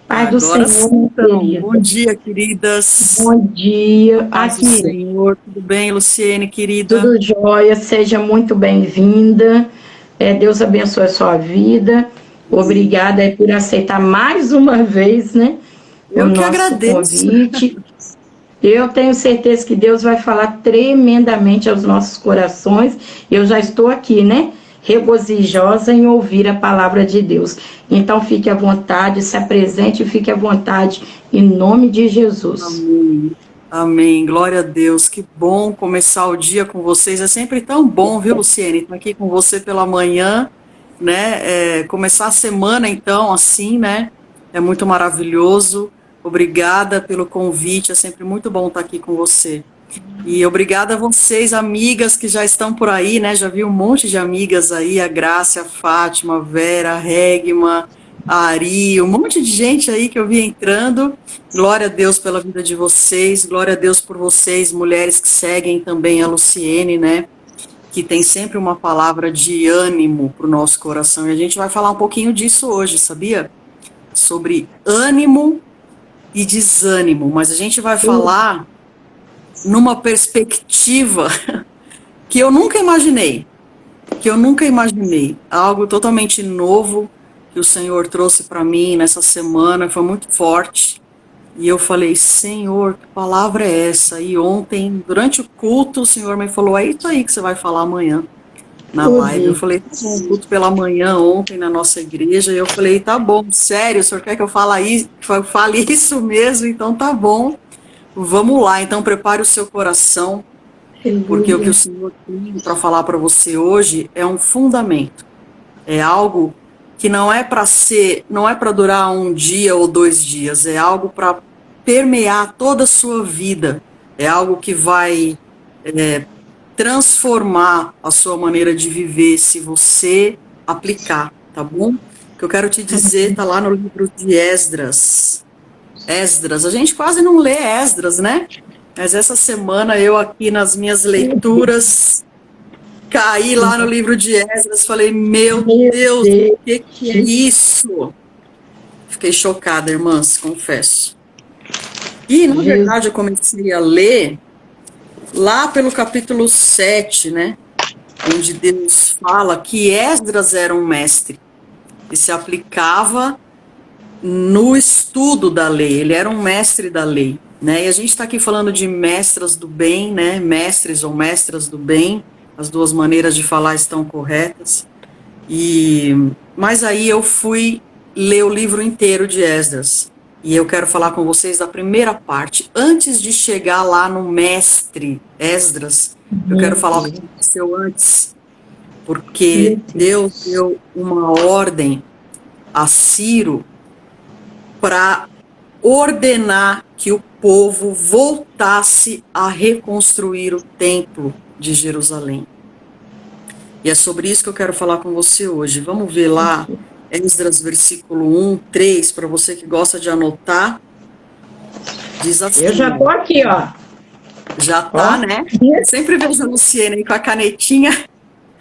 Paz do Agora Senhor, sim, minha então. Bom querida. dia, queridas. Bom dia. Paz do Aqui, Senhor. Tudo bem, Luciene, querida? tudo jóia. Seja muito bem-vinda. Deus abençoe a sua vida. Obrigada aí por aceitar mais uma vez, né, o Eu que nosso agradeço. convite. Eu tenho certeza que Deus vai falar tremendamente aos nossos corações. Eu já estou aqui, né? Regozijosa em ouvir a palavra de Deus. Então fique à vontade, se apresente e fique à vontade, em nome de Jesus. Amém. Amém. Glória a Deus. Que bom começar o dia com vocês. É sempre tão bom, viu, Luciene? Estar aqui com você pela manhã, né? Começar a semana, então, assim, né? É muito maravilhoso. Obrigada pelo convite. É sempre muito bom estar aqui com você. E obrigada a vocês, amigas que já estão por aí, né? Já vi um monte de amigas aí, a Grácia, a Fátima, a Vera, a Regma, a Ari, um monte de gente aí que eu vi entrando. Glória a Deus pela vida de vocês, glória a Deus por vocês, mulheres que seguem também a Luciene, né? Que tem sempre uma palavra de ânimo para o nosso coração. E a gente vai falar um pouquinho disso hoje, sabia? Sobre ânimo e desânimo, mas a gente vai falar numa perspectiva que eu nunca imaginei, algo totalmente novo que o Senhor trouxe para mim nessa semana, foi muito forte, e eu falei, Senhor, que palavra é essa? E ontem, durante o culto, o Senhor me falou, é isso aí que você vai falar amanhã na live. Eu Ouvi. falei, tá bom, culto pela manhã ontem na nossa igreja, e eu falei, tá bom, sério, o Senhor quer que eu fale isso mesmo? Então tá bom, vamos lá, então prepare o seu coração, porque o que o Aleluia. Senhor tem para falar para você hoje é um fundamento, é algo que não é para durar um dia ou 2 dias, é algo para permear toda a sua vida, é algo que vai transformar a sua maneira de viver se você aplicar, tá bom? O que eu quero te dizer está lá no livro de Esdras. Esdras, a gente quase não lê Esdras, né? Mas essa semana eu aqui nas minhas leituras caí lá no livro de Esdras, falei, meu Meu Deus, o Deus. que é isso? Fiquei chocada, irmãs, confesso. E, na Jesus. verdade, eu comecei a ler lá pelo capítulo 7, né? Onde Deus fala que Esdras era um mestre e se aplicava no estudo da lei, ele era um mestre da lei, né? E a gente está aqui falando de mestras do bem, né? Mestres ou mestras do bem, as duas maneiras de falar estão corretas. Mas aí eu fui ler o livro inteiro de Esdras. E eu quero falar com vocês da primeira parte. Antes de chegar lá no mestre Esdras, eu quero Meu falar o que Deus. aconteceu antes, Meu porque Deus Deus. deu uma ordem a Ciro para ordenar que o povo voltasse a reconstruir o templo de Jerusalém. E é sobre isso que eu quero falar com você hoje. Vamos ver lá, Esdras, versículo 1, 3, para você que gosta de anotar, diz Eu assim, já tô aqui, ó. já tá, Ó. né? Eu sempre vejo a Luciene aí com a canetinha,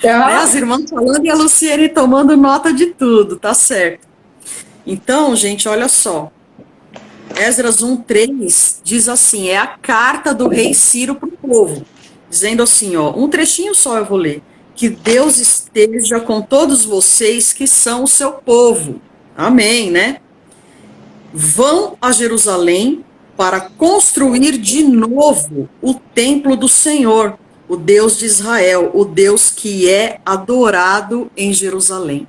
né? As Ó. irmãs falando e a Luciene tomando nota de tudo, tá certo. Então, gente, olha só. Esdras 1:3 diz assim, é a carta do rei Ciro para o povo, dizendo assim, ó, um trechinho só eu vou ler, que Deus esteja com todos vocês que são o seu povo. Amém, né? Vão a Jerusalém para construir de novo o templo do Senhor, o Deus de Israel, o Deus que é adorado em Jerusalém.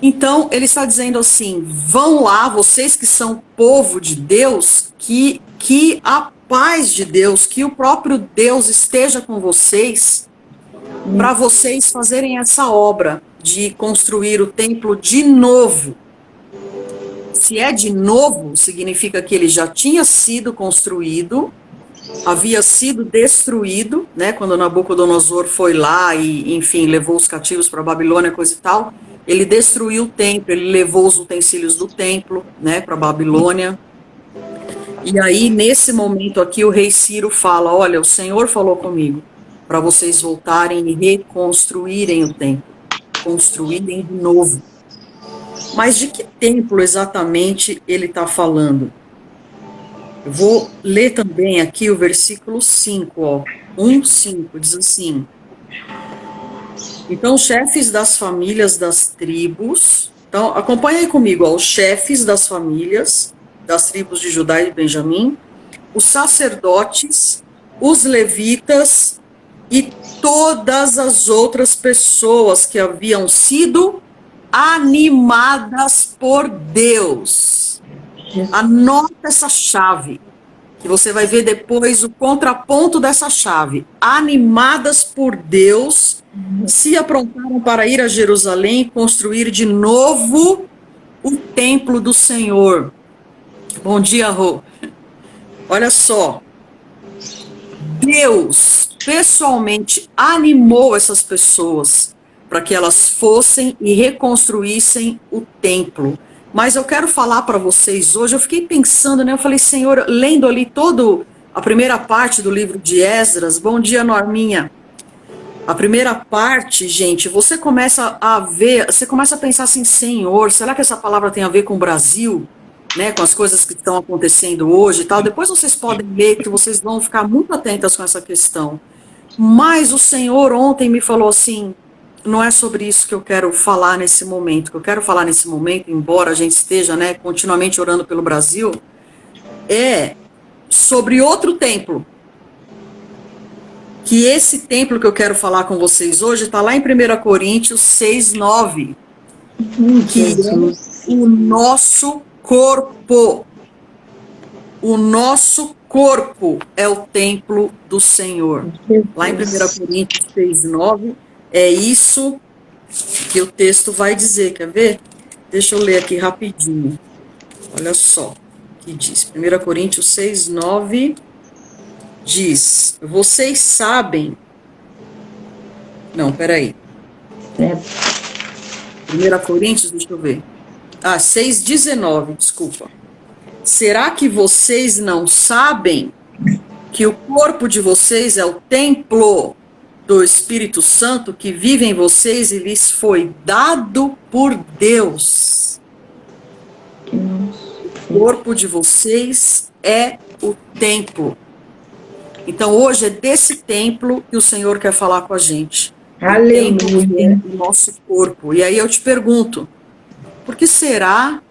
Então, ele está dizendo assim, vão lá, vocês que são povo de Deus, que a paz de Deus, que o próprio Deus esteja com vocês, para vocês fazerem essa obra de construir o templo de novo. Se é de novo, significa que ele já tinha sido construído, havia sido destruído, né, quando Nabucodonosor foi lá e, enfim, levou os cativos para a Babilônia, coisa e tal, ele destruiu o templo, ele levou os utensílios do templo, né, para a Babilônia. E aí, nesse momento aqui, o rei Ciro fala, olha, o Senhor falou comigo, para vocês voltarem e reconstruírem o templo, construírem de novo. Mas de que templo exatamente ele está falando? Eu vou ler também aqui o versículo 5, ó. 1:5, diz assim: Então, os chefes das famílias das tribos. Então, acompanha aí comigo, ó, os chefes das famílias das tribos de Judá e Benjamim, os sacerdotes, os levitas e todas as outras pessoas que haviam sido animadas por Deus. Anota essa chave, que você vai ver depois o contraponto dessa chave. Animadas por Deus, se aprontaram para ir a Jerusalém e construir de novo o templo do Senhor. Bom dia, Rô. Olha só. Deus pessoalmente animou essas pessoas para que elas fossem e reconstruíssem o templo. Mas eu quero falar para vocês hoje, eu fiquei pensando, né? Eu falei, Senhor, lendo ali toda a primeira parte do livro de Esdras, bom dia, Norminha. A primeira parte, gente, você começa a ver, você começa a pensar assim, Senhor, será que essa palavra tem a ver com o Brasil? Né, com as coisas que estão acontecendo hoje e tal. Depois vocês podem ler, que vocês vão ficar muito atentas com essa questão. Mas o Senhor ontem me falou assim, não é sobre isso que eu quero falar nesse momento. O que eu quero falar nesse momento, embora a gente esteja, né, continuamente orando pelo Brasil, é sobre outro templo. Que esse templo que eu quero falar com vocês hoje está lá em 1 Coríntios 6:9. Que é o nosso corpo. O nosso corpo é o templo do Senhor. Lá em 1 Coríntios 6:9, é isso que o texto vai dizer. Quer ver? Deixa eu ler aqui rapidinho. Olha só o que diz. 1 Coríntios 6:9 diz: Vocês sabem. Não, peraí. 1 Coríntios, deixa eu ver. 6:19, desculpa. Será que vocês não sabem que o corpo de vocês é o templo do Espírito Santo que vive em vocês e lhes foi dado por Deus? O corpo de vocês é o templo. Então, hoje é desse templo que o Senhor quer falar com a gente. Aleluia. O templo que é o nosso corpo. E aí eu te pergunto, por que será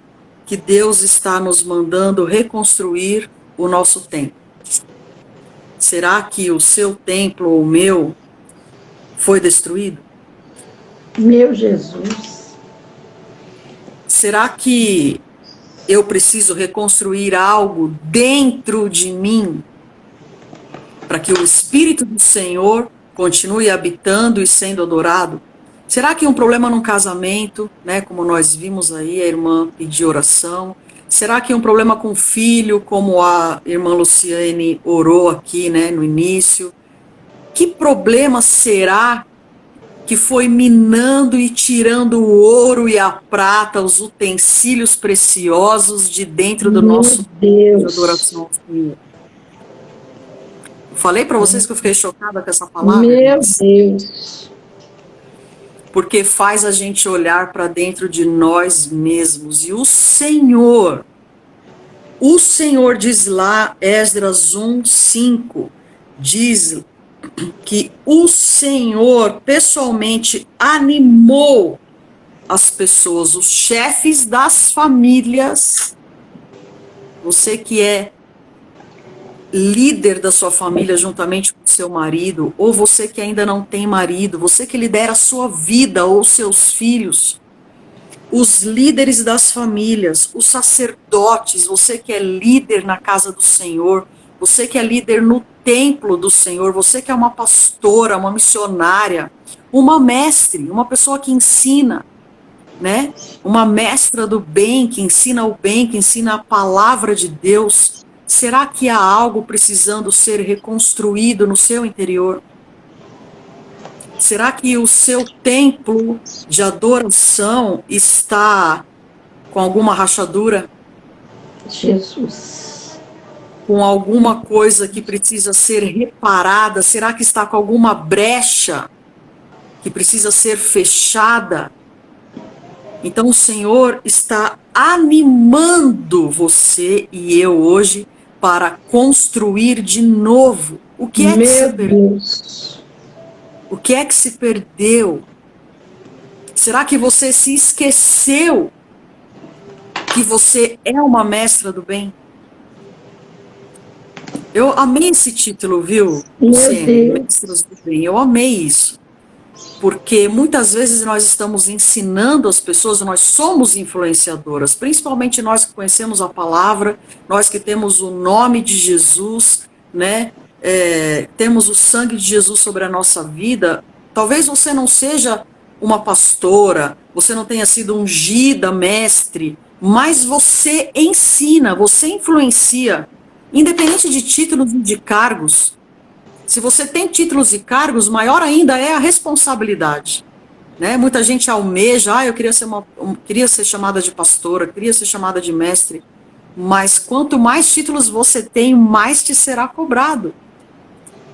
que Deus está nos mandando reconstruir o nosso templo? Será que o seu templo ou o meu foi destruído? Meu Jesus. Será que eu preciso reconstruir algo dentro de mim para que o Espírito do Senhor continue habitando e sendo adorado? Será que um problema num casamento, né, como nós vimos aí, a irmã pedir oração? Será que um problema com o filho, como a irmã Luciane orou aqui, né, no início? Que problema será que foi minando e tirando o ouro e a prata, os utensílios preciosos de dentro do nosso Deus de adoração ao Senhor? Falei para vocês que eu fiquei chocada com essa palavra? Meu Deus. Porque faz a gente olhar para dentro de nós mesmos. E o Senhor diz lá, Esdras 1:5, diz que o Senhor pessoalmente animou as pessoas, os chefes das famílias. Você que é líder da sua família juntamente com seu marido, ou você que ainda não tem marido, você que lidera a sua vida ou seus filhos, os líderes das famílias, os sacerdotes, você que é líder na casa do Senhor, você que é líder no templo do Senhor, você que é uma pastora, uma missionária, uma mestre, uma pessoa que ensina, né? Uma mestra do bem, que ensina o bem, que ensina a palavra de Deus. Será que há algo precisando ser reconstruído no seu interior? Será que o seu templo de adoração está com alguma rachadura? Jesus. Com alguma coisa que precisa ser reparada? Será que está com alguma brecha que precisa ser fechada? Então o Senhor está animando você e eu hoje para construir de novo. O que é que você Meu perdeu? Deus. O que é que se perdeu? Será que você se esqueceu que você é uma mestra do bem? Eu amei esse título, viu, Meu Luciene? Deus. Mestras do bem. Eu amei isso. Porque muitas vezes nós estamos ensinando as pessoas, nós somos influenciadoras, principalmente nós que conhecemos a palavra, nós que temos o nome de Jesus, né? Temos o sangue de Jesus sobre a nossa vida. Talvez você não seja uma pastora, você não tenha sido ungida, mestre, mas você ensina, você influencia, independente de títulos e de cargos. Se você tem títulos e cargos, maior ainda é a responsabilidade, né? Muita gente almeja, eu queria ser chamada de pastora, queria ser chamada de mestre, mas quanto mais títulos você tem, mais te será cobrado,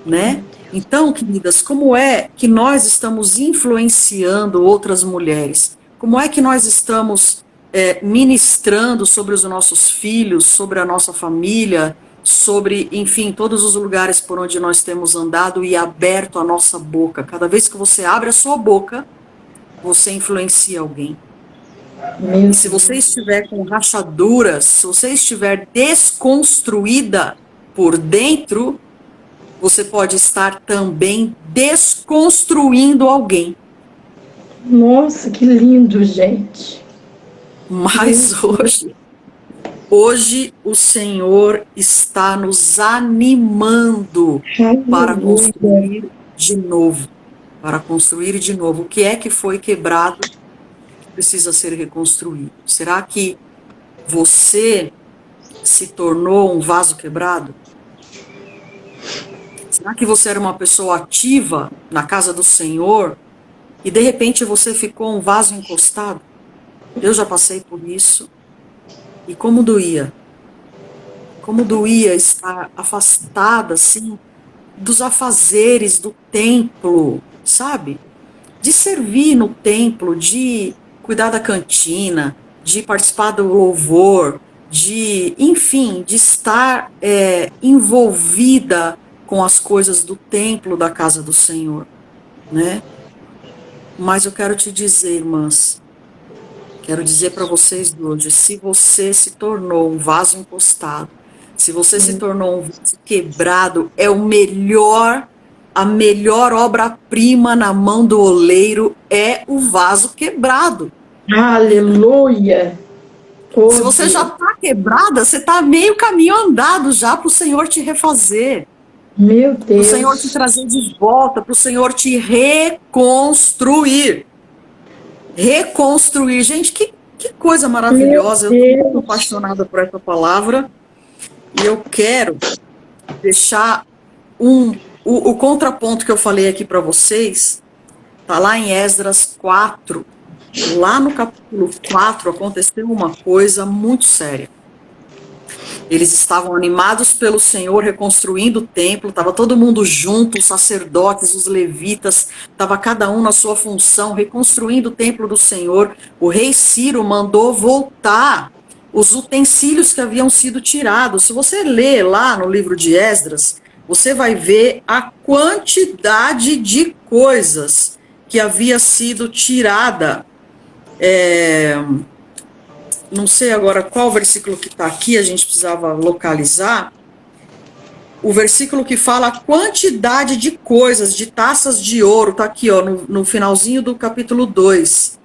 né? Então, queridas, como é que nós estamos influenciando outras mulheres? Como é que nós estamos ministrando sobre os nossos filhos, sobre a nossa família, sobre, enfim, todos os lugares por onde nós temos andado e aberto a nossa boca? Cada vez que você abre a sua boca, você influencia alguém. Meu E se você estiver com rachaduras, se você estiver desconstruída por dentro, você pode estar também desconstruindo alguém. Nossa, que lindo, gente. Mas hoje o Senhor está nos animando para Aleluia. construir de novo. Para construir de novo. O que é que foi quebrado que precisa ser reconstruído? Será que você se tornou um vaso quebrado? Será que você era uma pessoa ativa na casa do Senhor e de repente você ficou um vaso encostado? Eu já passei por isso. E como doía? Como doía estar afastada, assim, dos afazeres do templo, sabe? De servir no templo, de cuidar da cantina, de participar do louvor, enfim, de estar envolvida com as coisas do templo da casa do Senhor, né? Mas eu quero te dizer, irmãs, quero dizer para vocês hoje, se você se tornou um vaso encostado, se você se tornou um vaso quebrado, a melhor obra-prima na mão do oleiro é o vaso quebrado. Aleluia. Se você já está quebrada, você está meio caminho andado já para o Senhor te refazer. Meu Deus. Para o Senhor te trazer de volta, para o Senhor te reconstruir. Reconstruir. Gente, que coisa maravilhosa. Eu estou muito apaixonada por essa palavra. E eu quero deixar o contraponto que eu falei aqui para vocês. Está lá em Esdras 4. Lá no capítulo 4 aconteceu uma coisa muito séria. Eles estavam animados pelo Senhor, reconstruindo o templo, estava todo mundo junto, os sacerdotes, os levitas, estava cada um na sua função, reconstruindo o templo do Senhor. O rei Ciro mandou voltar os utensílios que haviam sido tirados. Se você ler lá no livro de Esdras, você vai ver a quantidade de coisas que havia sido tirada. Não sei agora qual versículo que está aqui, a gente precisava localizar. O versículo que fala a quantidade de coisas, de taças de ouro, está aqui, ó, no finalzinho do capítulo 2.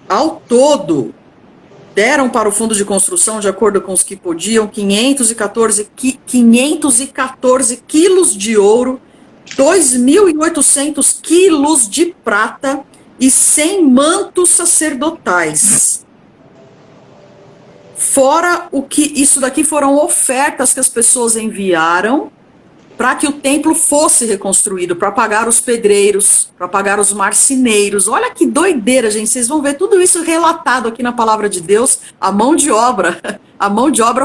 Ao todo, deram para o fundo de construção, de acordo com os que podiam, 514 quilos de ouro, 2.800 quilos de prata, e 100 mantos sacerdotais. Fora isso daqui foram ofertas que as pessoas enviaram para que o templo fosse reconstruído, para pagar os pedreiros, para pagar os marceneiros. Olha que doideira, gente. Vocês vão ver tudo isso relatado aqui na palavra de Deus. A mão de obra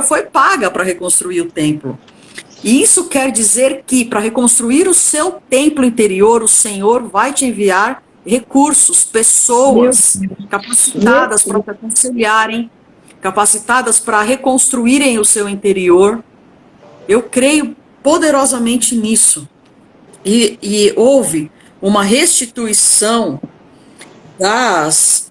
foi paga para reconstruir o templo. E isso quer dizer que para reconstruir o seu templo interior, o Senhor vai te enviar recursos, pessoas capacitadas para te aconselharem, capacitadas para reconstruírem o seu interior. Eu creio poderosamente nisso. E houve uma restituição das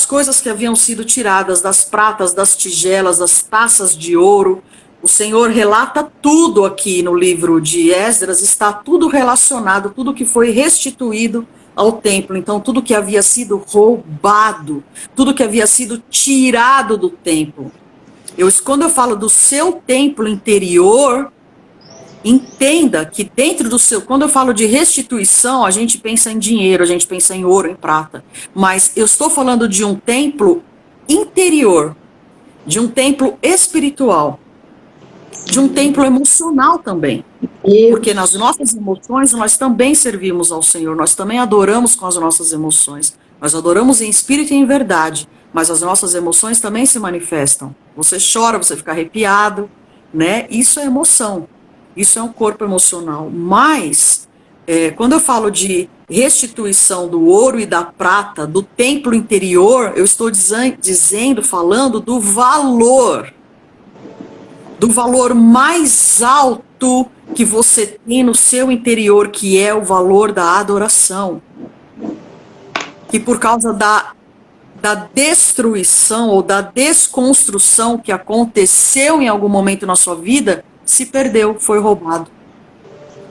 coisas que haviam sido tiradas, das pratas, das tigelas, das taças de ouro. O Senhor relata tudo aqui no livro de Esdras, está tudo relacionado, tudo que foi restituído ao templo. Então, tudo que havia sido roubado, tudo que havia sido tirado do templo. Quando eu falo do seu templo interior, entenda que dentro do seu... Quando eu falo de restituição, a gente pensa em dinheiro, a gente pensa em ouro, em prata. Mas eu estou falando de um templo interior, de um templo espiritual, de um templo emocional também. Porque nas nossas emoções nós também servimos ao Senhor, nós também adoramos com as nossas emoções. Nós adoramos em espírito e em verdade, mas as nossas emoções também se manifestam. Você chora, você fica arrepiado, né? Isso é emoção, isso é um corpo emocional. Mas, quando eu falo de restituição do ouro e da prata, do templo interior, eu estou falando do valor mais alto que você tem no seu interior, que é o valor da adoração. Que por causa da destruição ou da desconstrução que aconteceu em algum momento na sua vida, se perdeu, foi roubado,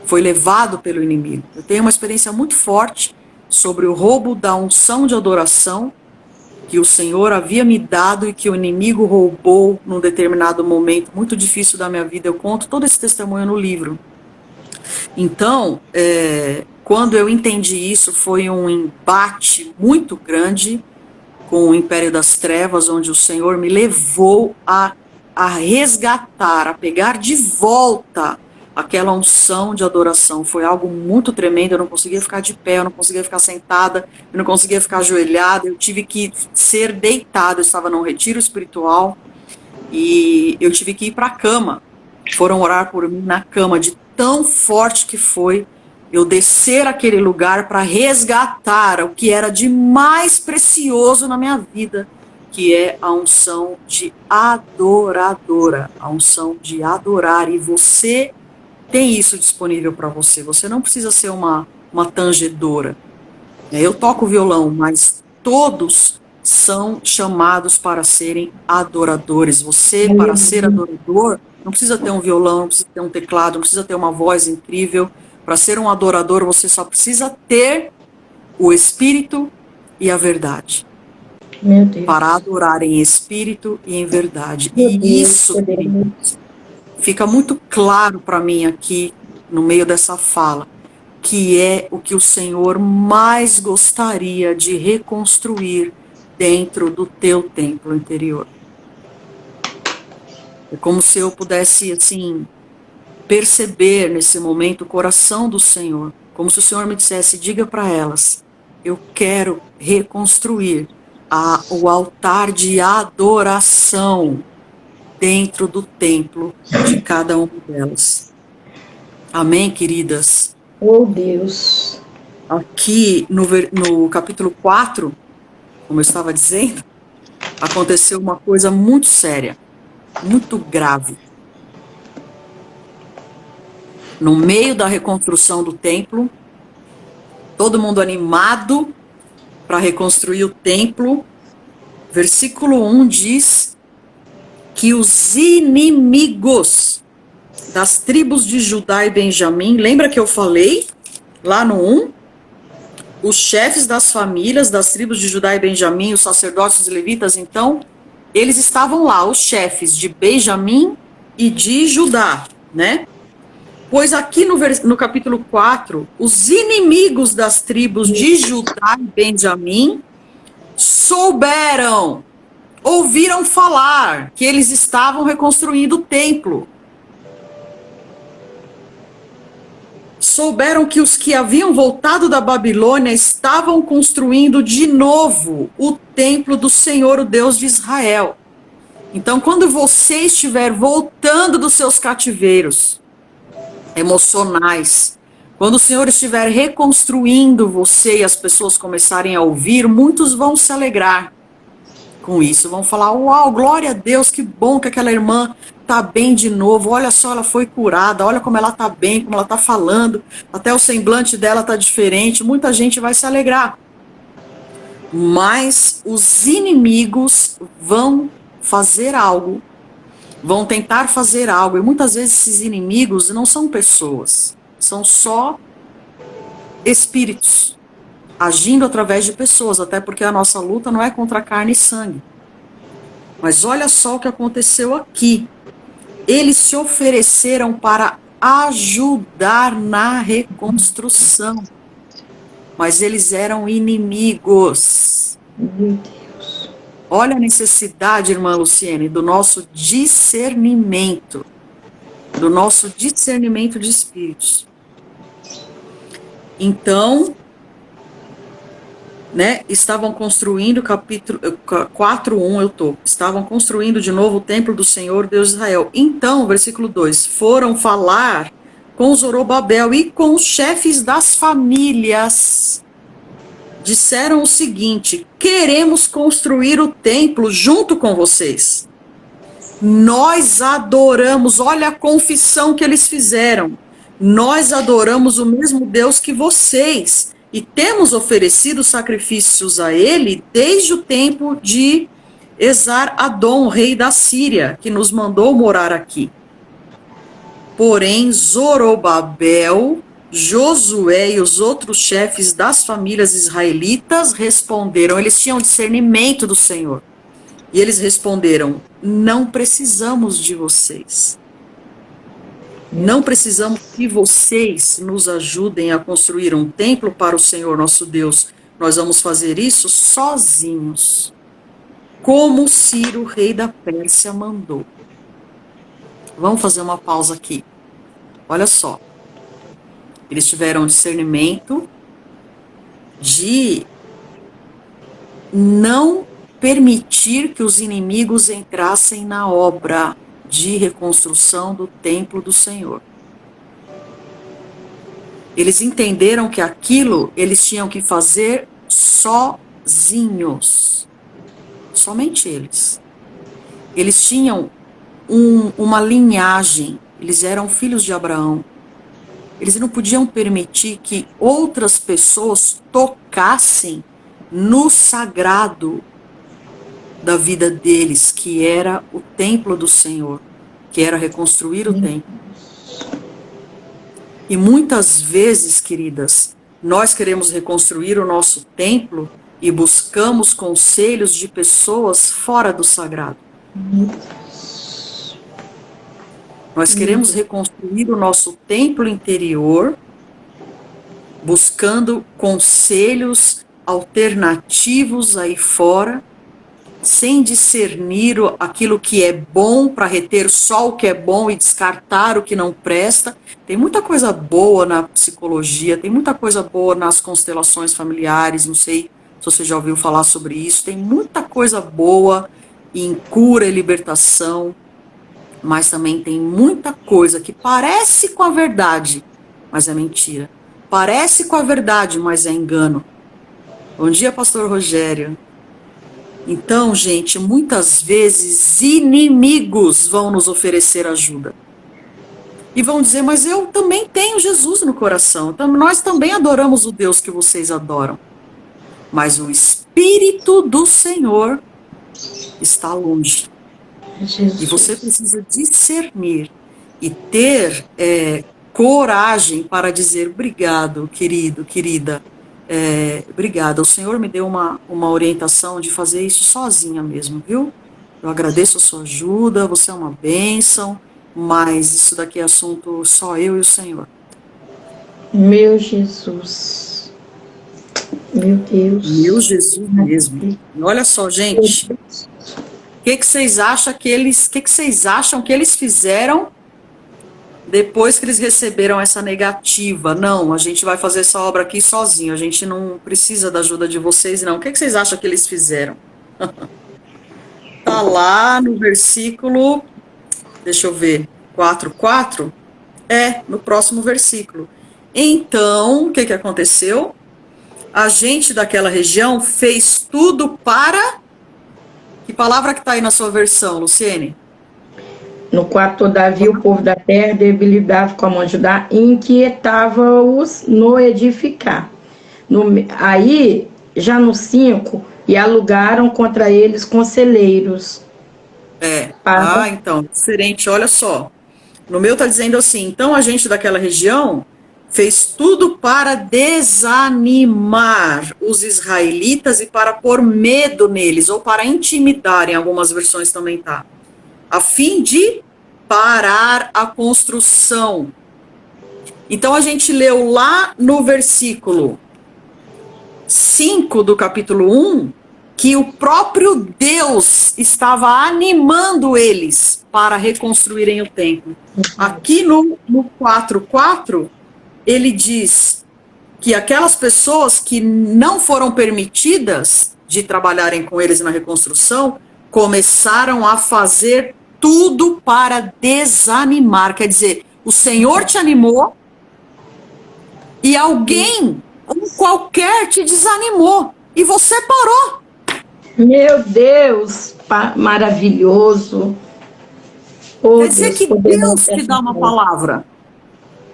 foi levado pelo inimigo. Eu tenho uma experiência muito forte sobre o roubo da unção de adoração que o Senhor havia me dado e que o inimigo roubou num determinado momento muito difícil da minha vida. Eu conto todo esse testemunho no livro. Então, quando eu entendi isso, foi um embate muito grande com o Império das Trevas, onde o Senhor me levou a resgatar, a pegar de volta aquela unção de adoração. Foi algo muito tremendo, eu não conseguia ficar de pé, eu não conseguia ficar sentada, eu não conseguia ficar ajoelhada, eu tive que ser deitada, eu estava num retiro espiritual e eu tive que ir para a cama. Foram orar por mim na cama, de tão forte que foi eu descer aquele lugar para resgatar o que era de mais precioso na minha vida, que é a unção de adoradora, a unção de adorar. E você tem isso disponível para você. Você não precisa ser uma tangedora. Eu toco violão, mas todos são chamados para serem adoradores. Você, para ser adorador, não precisa ter um violão, não precisa ter um teclado, não precisa ter uma voz incrível. Para ser um adorador, você só precisa ter o Espírito e a verdade. Meu Deus. Para adorar em Espírito e em verdade. E isso, queridos, fica muito claro para mim aqui, no meio dessa fala, que é o que o Senhor mais gostaria de reconstruir dentro do teu templo interior. É como se eu pudesse, assim, perceber nesse momento o coração do Senhor, como se o Senhor me dissesse, diga para elas, eu quero reconstruir o altar de adoração dentro do templo de cada uma delas. Amém, queridas? Oh, Deus. Aqui no capítulo 4, como eu estava dizendo, aconteceu uma coisa muito séria, muito grave. No meio da reconstrução do templo, todo mundo animado para reconstruir o templo, versículo 1 diz que os inimigos das tribos de Judá e Benjamim, lembra que eu falei lá no 1? Os chefes das famílias das tribos de Judá e Benjamim, os sacerdotes e levitas, então, eles estavam lá, os chefes de Benjamim e de Judá, né? Pois aqui no capítulo 4, os inimigos das tribos de Judá e Benjamim ouviram falar que eles estavam reconstruindo o templo. Souberam que os que haviam voltado da Babilônia estavam construindo de novo o templo do Senhor, o Deus de Israel. Então, quando você estiver voltando dos seus cativeiros emocionais, Quando o Senhor estiver reconstruindo você e as pessoas começarem a ouvir, muitos vão se alegrar com isso, vão falar, uau, glória a Deus, que bom que aquela irmã tá bem de novo, olha só, ela foi curada, olha como ela tá bem, como ela tá falando, até o semblante dela tá diferente, muita gente vai se alegrar. Mas os inimigos vão fazer algo, vão tentar fazer algo, e muitas vezes esses inimigos não são pessoas, são só espíritos, agindo através de pessoas, até porque a nossa luta não é contra carne e sangue. Mas olha só o que aconteceu aqui. Eles se ofereceram para ajudar na reconstrução, mas eles eram inimigos. Meu Deus. Olha a necessidade, irmã Luciene, do nosso discernimento de espíritos. Então, né, estavam construindo, capítulo 4:1, estavam construindo de novo o templo do Senhor Deus de Israel. Então, versículo 2, foram falar com Zorobabel e com os chefes das famílias. Disseram o seguinte: queremos construir o templo junto com vocês. Nós adoramos, olha a confissão que eles fizeram. Nós adoramos o mesmo Deus que vocês. E temos oferecido sacrifícios a ele desde o tempo de Esar-Adom, rei da Síria, que nos mandou morar aqui. Porém, Zorobabel, Josué e os outros chefes das famílias israelitas responderam, eles tinham discernimento do Senhor. E eles responderam, não precisamos de vocês. Não precisamos que vocês nos ajudem a construir um templo para o Senhor nosso Deus. Nós vamos fazer isso sozinhos, como Ciro, rei da Pérsia, mandou. Vamos fazer uma pausa aqui. Olha só. Eles tiveram discernimento de não permitir que os inimigos entrassem na obra de reconstrução do templo do Senhor. Eles entenderam que aquilo eles tinham que fazer sozinhos. Somente eles. Eles tinham uma linhagem, eles eram filhos de Abraão. Eles não podiam permitir que outras pessoas tocassem no sagrado da vida deles, que era o templo do Senhor, que era reconstruir o templo. E muitas vezes, queridas, nós queremos reconstruir o nosso templo e buscamos conselhos de pessoas fora do sagrado. Nós queremos reconstruir o nosso templo interior, buscando conselhos alternativos aí fora, sem discernir aquilo que é bom para reter só o que é bom e descartar o que não presta. Tem muita coisa boa na psicologia, tem muita coisa boa nas constelações familiares, não sei se você já ouviu falar sobre isso, tem muita coisa boa em cura e libertação, mas também tem muita coisa que parece com a verdade, mas é mentira. Parece com a verdade, mas é engano. Bom dia, pastor Rogério. Então, gente, muitas vezes inimigos vão nos oferecer ajuda. E vão dizer, mas eu também tenho Jesus no coração. Então, nós também adoramos o Deus que vocês adoram. Mas o Espírito do Senhor está longe. Jesus. E você precisa discernir e ter coragem para dizer obrigado, querido, querida. Obrigada, o Senhor me deu uma orientação de fazer isso sozinha mesmo, viu? Eu agradeço a sua ajuda, você é uma bênção, mas isso daqui é assunto só eu e o Senhor. Meu Jesus. Meu Deus. Meu Jesus mesmo. E olha só, gente, o que vocês acham que eles fizeram depois que eles receberam essa negativa? Não, a gente vai fazer essa obra aqui sozinho, a gente não precisa da ajuda de vocês, não. O que vocês acham que eles fizeram? Tá lá no versículo, deixa eu ver, 4:4? No próximo versículo. Então, o que que aconteceu? A gente daquela região fez tudo para... Que palavra que está aí na sua versão, Luciene? No 4, todavia, o povo da terra, debilidade com a mão de Judá, inquietava-os no edificar. Aí, já no 5, e alugaram contra eles conselheiros. Então, diferente, olha só. No meu está dizendo assim, então a gente daquela região fez tudo para desanimar os israelitas e para pôr medo neles, ou para intimidar, em algumas versões também tá, a fim de parar a construção. Então a gente leu lá no versículo 5 do capítulo 1, que o próprio Deus estava animando eles para reconstruírem o templo. Aqui no 4:4, ele diz que aquelas pessoas que não foram permitidas de trabalharem com eles na reconstrução, começaram a fazer tudo para desanimar. Quer dizer, o Senhor te animou e alguém, um qualquer, te desanimou e você parou. Meu Deus, maravilhoso. Quer dizer que Deus te dá uma palavra.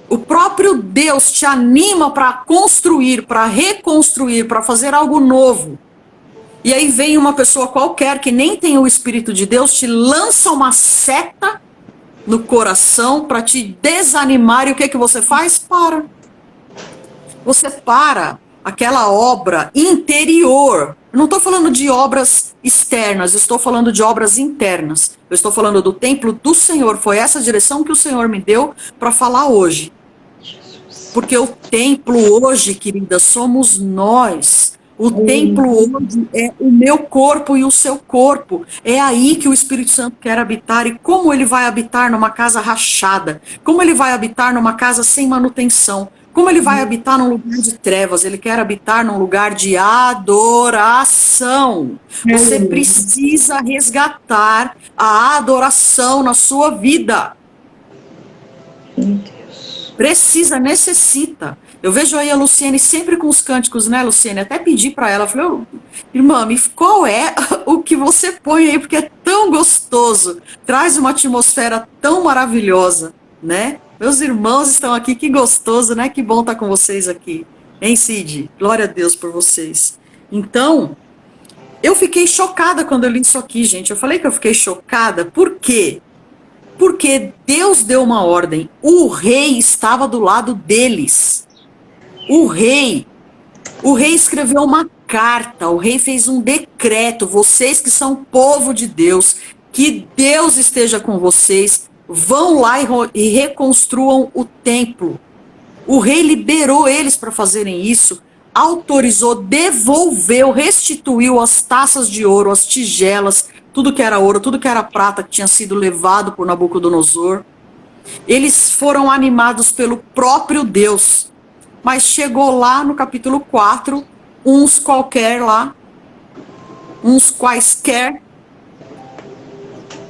O próprio Deus te anima para construir, para reconstruir, para fazer algo novo. E aí vem uma pessoa qualquer que nem tem o Espírito de Deus, te lança uma seta no coração para te desanimar. E o que que você faz? Para. Você para aquela obra interior. Eu não estou falando de obras externas, eu estou falando de obras internas. Eu estou falando do templo do Senhor. Foi essa direção que o Senhor me deu para falar hoje. Porque o templo hoje, querida, somos nós. O templo hoje é o meu corpo e o seu corpo. É aí que o Espírito Santo quer habitar. E como ele vai habitar numa casa rachada? Como ele vai habitar numa casa sem manutenção? Como ele vai habitar num lugar de trevas? Ele quer habitar num lugar de adoração. Você precisa resgatar a adoração na sua vida. Precisa, necessita. Eu vejo aí a Luciene sempre com os cânticos, né, Luciene? Até pedi para ela, falei, oh, irmã, qual é o que você põe aí? Porque é tão gostoso, traz uma atmosfera tão maravilhosa, né? Meus irmãos estão aqui, que gostoso, né? Que bom estar com vocês aqui. Hein, Cid? Glória a Deus por vocês. Então, eu fiquei chocada quando eu li isso aqui, gente. Eu falei que eu fiquei chocada, por quê? Porque Deus deu uma ordem. O rei estava do lado deles. O rei escreveu uma carta, o rei fez um decreto. Vocês que são povo de Deus, que Deus esteja com vocês, vão lá e reconstruam o templo. O rei liberou eles para fazerem isso, autorizou, devolveu, restituiu as taças de ouro, as tigelas, tudo que era ouro, tudo que era prata que tinha sido levado por Nabucodonosor. Eles foram animados pelo próprio Deus. Mas chegou lá no capítulo 4, uns qualquer lá, uns quaisquer,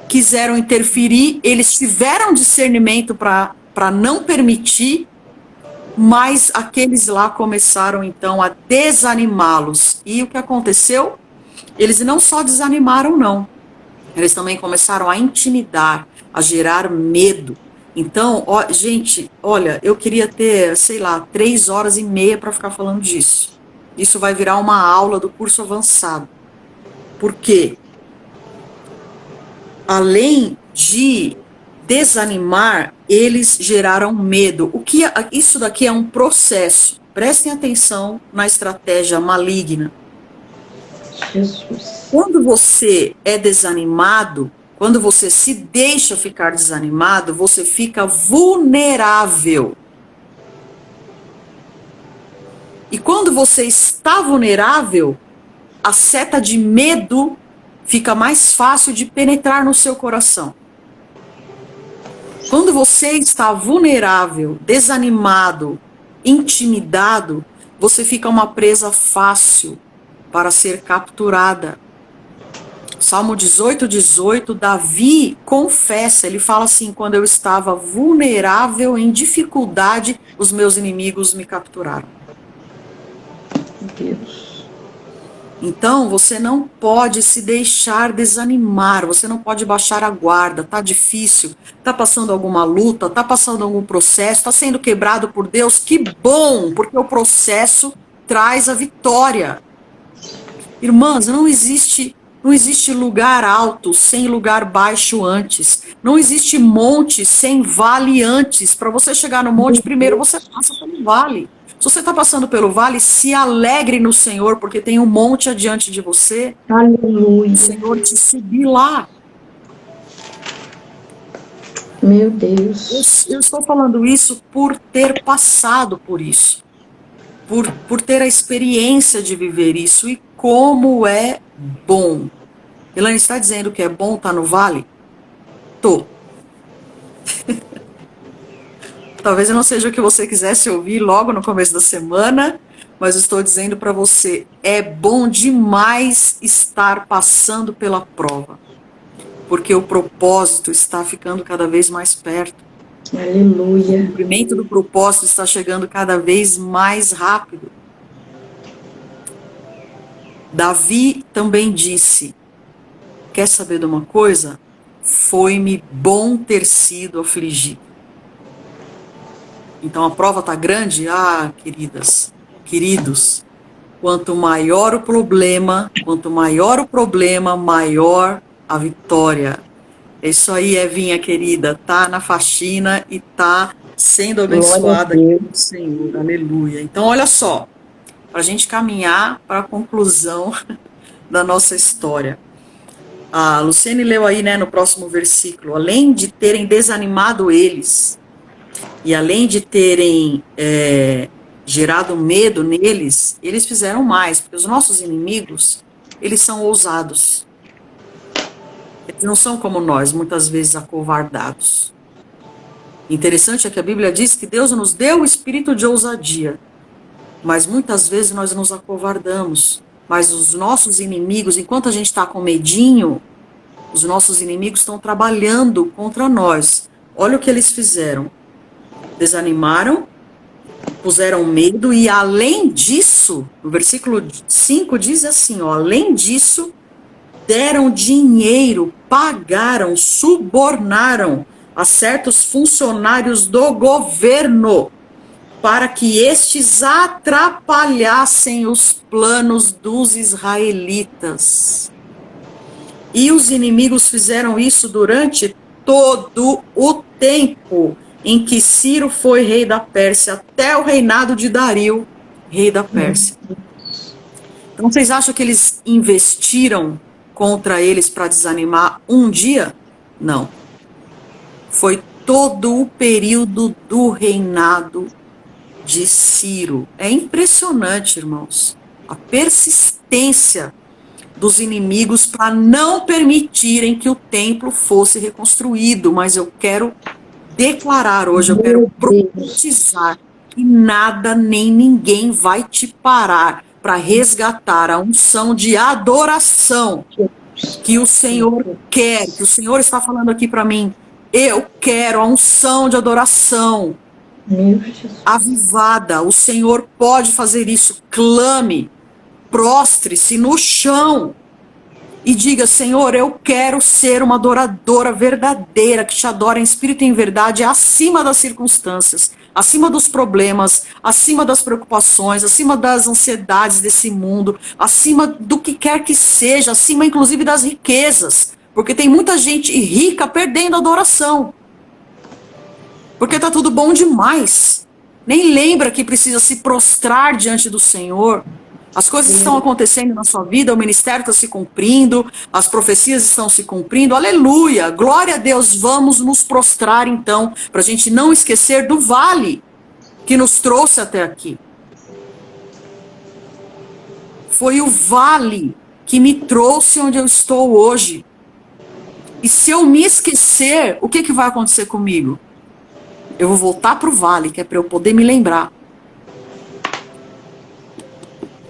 quiseram interferir, eles tiveram discernimento para não permitir, mas aqueles lá começaram então a desanimá-los. E o que aconteceu? Eles não só desanimaram, não. Eles também começaram a intimidar, a gerar medo. Então, gente, olha, eu queria ter, sei lá, 3 horas e meia para ficar falando disso. Isso vai virar uma aula do curso avançado. Por quê? Além de desanimar, eles geraram medo. Isso daqui é um processo. Prestem atenção na estratégia maligna. Jesus. Quando você é desanimado, quando você se deixa ficar desanimado, você fica vulnerável. E quando você está vulnerável, a seta de medo fica mais fácil de penetrar no seu coração. Quando você está vulnerável, desanimado, intimidado, você fica uma presa fácil para ser capturada. Salmo 18, Davi confessa, ele fala assim: quando eu estava vulnerável, em dificuldade, os meus inimigos me capturaram. Deus. Então, você não pode se deixar desanimar, você não pode baixar a guarda, tá difícil, tá passando alguma luta, tá passando algum processo, tá sendo quebrado por Deus, que bom, porque o processo traz a vitória. Irmãs, não existe lugar alto sem lugar baixo antes. Não existe monte sem vale antes. Para você chegar no monte, primeiro você passa pelo vale. Se você está passando pelo vale, se alegre no Senhor, porque tem um monte adiante de você. Aleluia. O Senhor te subir lá. Meu Deus. Eu estou falando isso por ter passado por isso. Por ter a experiência de viver isso. E como é bom. Elaine, está dizendo que é bom estar no vale? Tô. Talvez eu não seja o que você quisesse ouvir logo no começo da semana, mas eu estou dizendo para você, é bom demais estar passando pela prova, porque o propósito está ficando cada vez mais perto. Aleluia. O cumprimento do propósito está chegando cada vez mais rápido. Davi também disse, quer saber de uma coisa? Foi-me bom ter sido afligido. Então a prova está grande? Ah, queridas, queridos, quanto maior o problema, maior a vitória. É isso aí, Evinha querida, tá na faxina e tá sendo abençoada aqui pelo Senhor, aleluia. Então olha só, para a gente caminhar para a conclusão da nossa história. A Luciene leu aí, né, no próximo versículo, além de terem desanimado eles, e além de terem gerado medo neles, eles fizeram mais, porque os nossos inimigos, eles são ousados. Eles não são como nós, muitas vezes acovardados. Interessante é que a Bíblia diz que Deus nos deu o espírito de ousadia, mas muitas vezes nós nos acovardamos. Mas os nossos inimigos, enquanto a gente está com medinho, os nossos inimigos estão trabalhando contra nós. Olha o que eles fizeram. Desanimaram, puseram medo e além disso, no versículo 5 diz assim, ó, além disso, deram dinheiro, pagaram, subornaram a certos funcionários do governo para que estes atrapalhassem os planos dos israelitas. E os inimigos fizeram isso durante todo o tempo em que Ciro foi rei da Pérsia, até o reinado de Dario, rei da Pérsia. Então, vocês acham que eles investiram contra eles para desanimar um dia? Não. Foi todo o período do reinado de Ciro. É impressionante, irmãos, a persistência dos inimigos para não permitirem que o templo fosse reconstruído, mas eu quero declarar hoje, eu quero profetizar que nada nem ninguém vai te parar para resgatar a unção de adoração que o Senhor quer, que o Senhor está falando aqui para mim. Eu quero a unção de adoração avivada. O Senhor pode fazer isso. Clame, prostre-se no chão e diga, Senhor, eu quero ser uma adoradora verdadeira, que te adora em espírito e em verdade, acima das circunstâncias, acima dos problemas, acima das preocupações, acima das ansiedades desse mundo, acima do que quer que seja, acima inclusive das riquezas, porque tem muita gente rica perdendo a adoração, porque tá tudo bom demais, nem lembra que precisa se prostrar diante do Senhor. As coisas estão acontecendo na sua vida, o ministério está se cumprindo, as profecias estão se cumprindo, aleluia, glória a Deus, vamos nos prostrar então, para a gente não esquecer do vale que nos trouxe até aqui. Foi o vale que me trouxe onde eu estou hoje. E se eu me esquecer, o que vai acontecer comigo? Eu vou voltar para o vale, que é para eu poder me lembrar.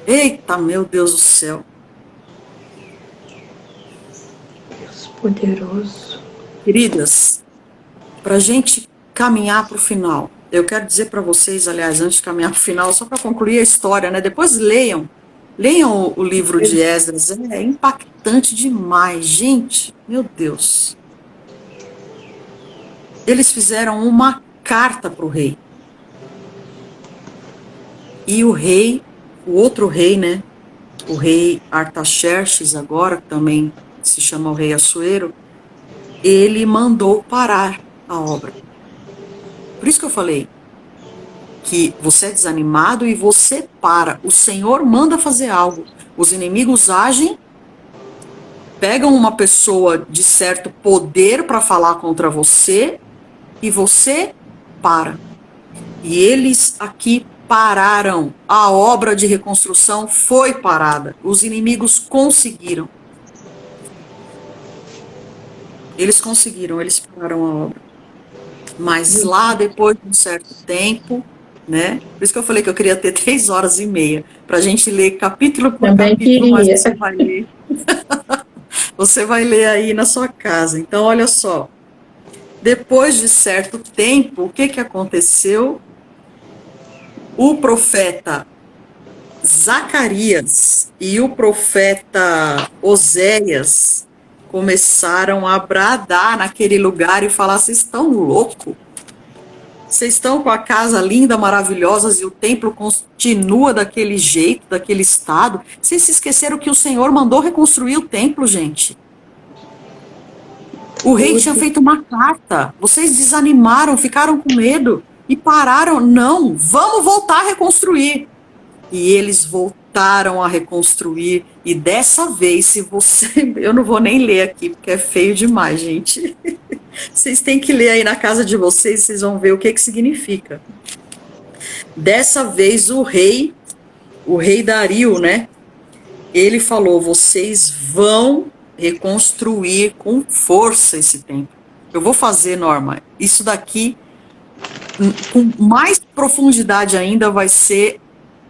Eita, meu Deus do céu. Poderoso. Queridas, para a gente caminhar para o final, eu quero dizer para vocês, aliás, antes de caminhar para o final, só para concluir a história, né? Depois leiam o livro de Esdras, é impactante demais, gente, meu Deus. Eles fizeram uma carta para o rei. E o rei, o outro rei, né? O rei Artaxerxes, agora, que também se chama o rei Assuero, ele mandou parar a obra. Por isso que eu falei que você é desanimado e você para. O Senhor manda fazer algo. Os inimigos agem, pegam uma pessoa de certo poder para falar contra você e você para. E eles aqui pararam. A obra de reconstrução foi parada. Os inimigos conseguiram. Eles conseguiram, eles pararam a obra. Mas lá, depois de um certo tempo, né? Por isso que eu falei que eu queria ter 3 horas e meia, para a gente ler capítulo por Também capítulo, mas queria. você vai ler. Você vai ler aí na sua casa. Então, olha só. Depois de certo tempo, o que aconteceu? O profeta Zacarias e o profeta Oséias começaram a bradar naquele lugar e falar: vocês estão loucos? Vocês estão com a casa linda, maravilhosa, e o templo continua daquele jeito, daquele estado. Vocês se esqueceram que o Senhor mandou reconstruir o templo, gente. O rei tinha feito uma carta. Vocês desanimaram, ficaram com medo e pararam. Não, vamos voltar a reconstruir. E eles voltaram a reconstruir. E dessa vez, se você... Eu não vou nem ler aqui, porque é feio demais, gente. Vocês têm que ler aí na casa de vocês, vocês vão ver o que significa. Dessa vez, o rei Dario, né? Ele falou: vocês vão reconstruir com força esse templo. Eu vou fazer, Norma, isso daqui, com mais profundidade ainda, vai ser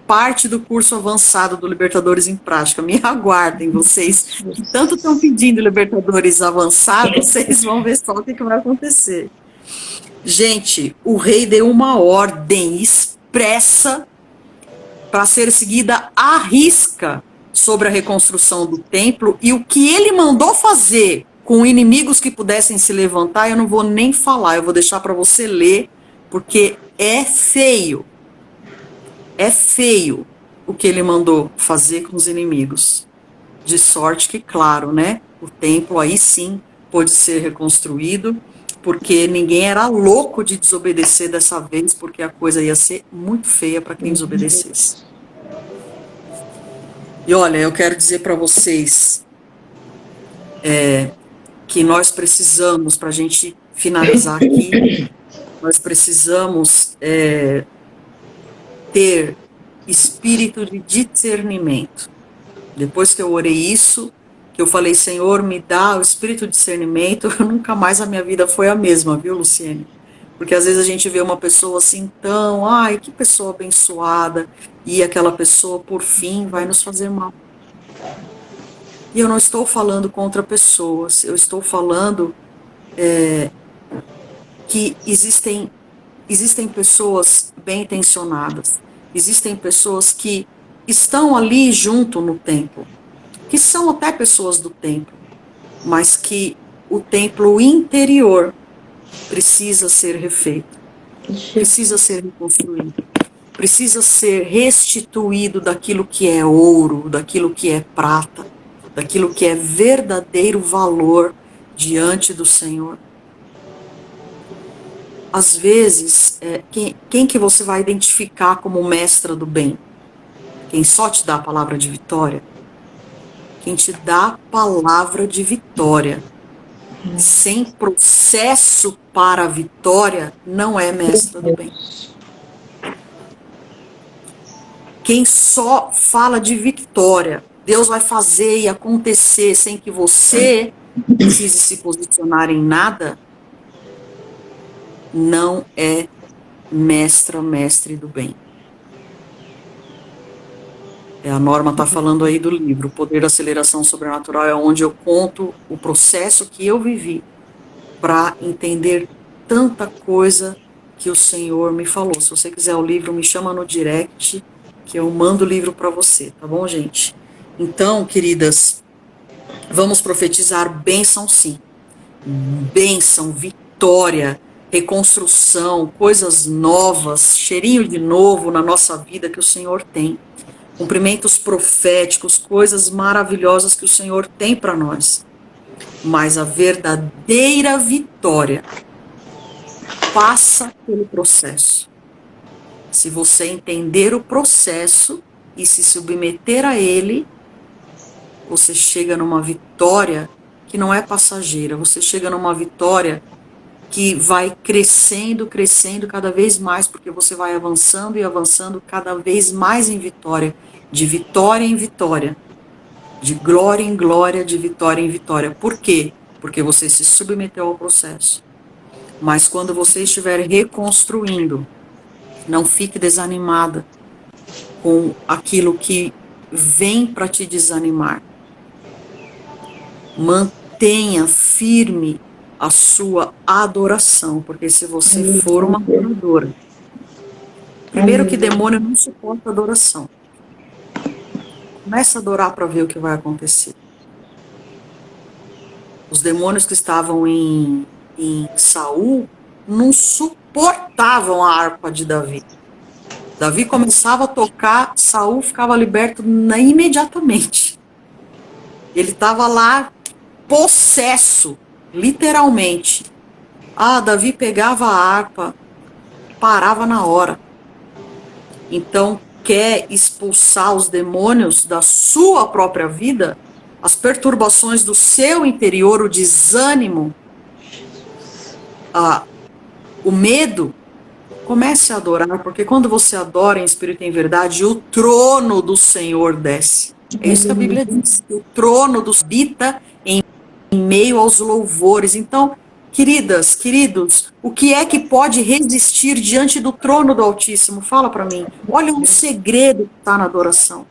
parte do curso avançado do Libertadores em Prática. Me aguardem, vocês que tanto estão pedindo Libertadores avançado, vocês vão ver só o que vai acontecer. Gente, o rei deu uma ordem expressa para ser seguida à risca sobre a reconstrução do templo, e o que ele mandou fazer com inimigos que pudessem se levantar, eu não vou nem falar, eu vou deixar para você ler, porque é feio. É feio o que ele mandou fazer com os inimigos. De sorte que, claro, né, o templo aí sim pôde ser reconstruído, porque ninguém era louco de desobedecer dessa vez, porque a coisa ia ser muito feia para quem desobedecesse. E olha, eu quero dizer para vocês que nós precisamos, para a gente finalizar aqui, nós precisamos ter espírito de discernimento. Depois que eu orei isso, que eu falei: Senhor, me dá o espírito de discernimento, nunca mais a minha vida foi a mesma, viu, Luciene? Porque às vezes a gente vê uma pessoa assim tão, ai, que pessoa abençoada, e aquela pessoa, por fim, vai nos fazer mal. E eu não estou falando contra pessoas, eu estou falando que existem pessoas bem intencionadas, existem pessoas que estão ali junto no templo, que são até pessoas do templo, mas que o templo interior precisa ser refeito, precisa ser reconstruído, precisa ser restituído daquilo que é ouro, daquilo que é prata, daquilo que é verdadeiro valor diante do Senhor. Às vezes, quem que você vai identificar como mestra do bem? Quem só te dá a palavra de vitória? Quem te dá a palavra de vitória, sem processo para a vitória, não é mestra do bem. Quem só fala de vitória, Deus vai fazer e acontecer sem que você precise se posicionar em nada, não é mestre do bem. A Norma está falando aí do livro, O Poder da Aceleração Sobrenatural, é onde eu conto o processo que eu vivi para entender tanta coisa que o Senhor me falou. Se você quiser o livro, me chama no direct, que eu mando o livro para você, tá bom, gente? Então, queridas, vamos profetizar bênção sim. Bênção, vitória, reconstrução, coisas novas, cheirinho de novo na nossa vida que o Senhor tem. Cumprimentos proféticos, coisas maravilhosas que o Senhor tem para nós. Mas a verdadeira vitória passa pelo processo. Se você entender o processo e se submeter a ele, você chega numa vitória que não é passageira. Você chega numa vitória que vai crescendo, crescendo cada vez mais, porque você vai avançando e avançando cada vez mais em vitória, de vitória em vitória, de glória em glória, de vitória em vitória. Por quê? Porque você se submeteu ao processo. Mas quando você estiver reconstruindo, não fique desanimada com aquilo que vem para te desanimar. Mantenha firme a sua adoração, porque se você for uma adoradora, primeiro que demônio não suporta adoração. Começa a adorar para ver o que vai acontecer. Os demônios que estavam em Saul não suportavam a harpa de Davi. Davi começava a tocar, Saul ficava liberto imediatamente. Ele estava lá possesso, literalmente. Davi pegava a harpa, parava na hora. Então, quer expulsar os demônios da sua própria vida, as perturbações do seu interior, o desânimo, o medo, comece a adorar, porque quando você adora em espírito e em verdade, o trono do Senhor desce. É isso que a Bíblia diz, o trono dos habita em meio aos louvores. Então, queridas, queridos, o que é que pode resistir diante do trono do Altíssimo? Fala para mim. Olha um segredo que está na adoração.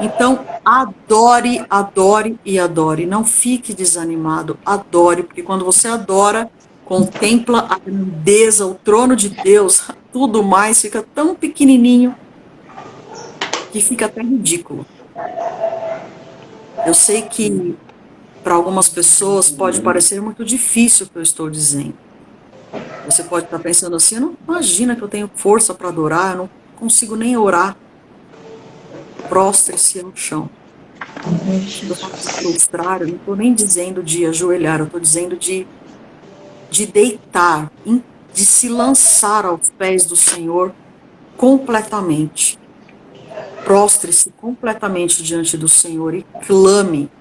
Então, adore, adore e adore. Não fique desanimado, adore, porque quando você adora, contempla a grandeza, o trono de Deus, tudo mais fica tão pequenininho que fica até ridículo. Eu sei que para algumas pessoas pode parecer muito difícil o que eu estou dizendo. Você pode estar pensando assim, não imagina que eu tenho força para adorar, eu não consigo nem orar. Prostre-se ao chão. Eu faço prostrar, eu não estou nem dizendo de ajoelhar, eu estou dizendo de deitar, de se lançar aos pés do Senhor completamente. Prostre-se completamente diante do Senhor e clame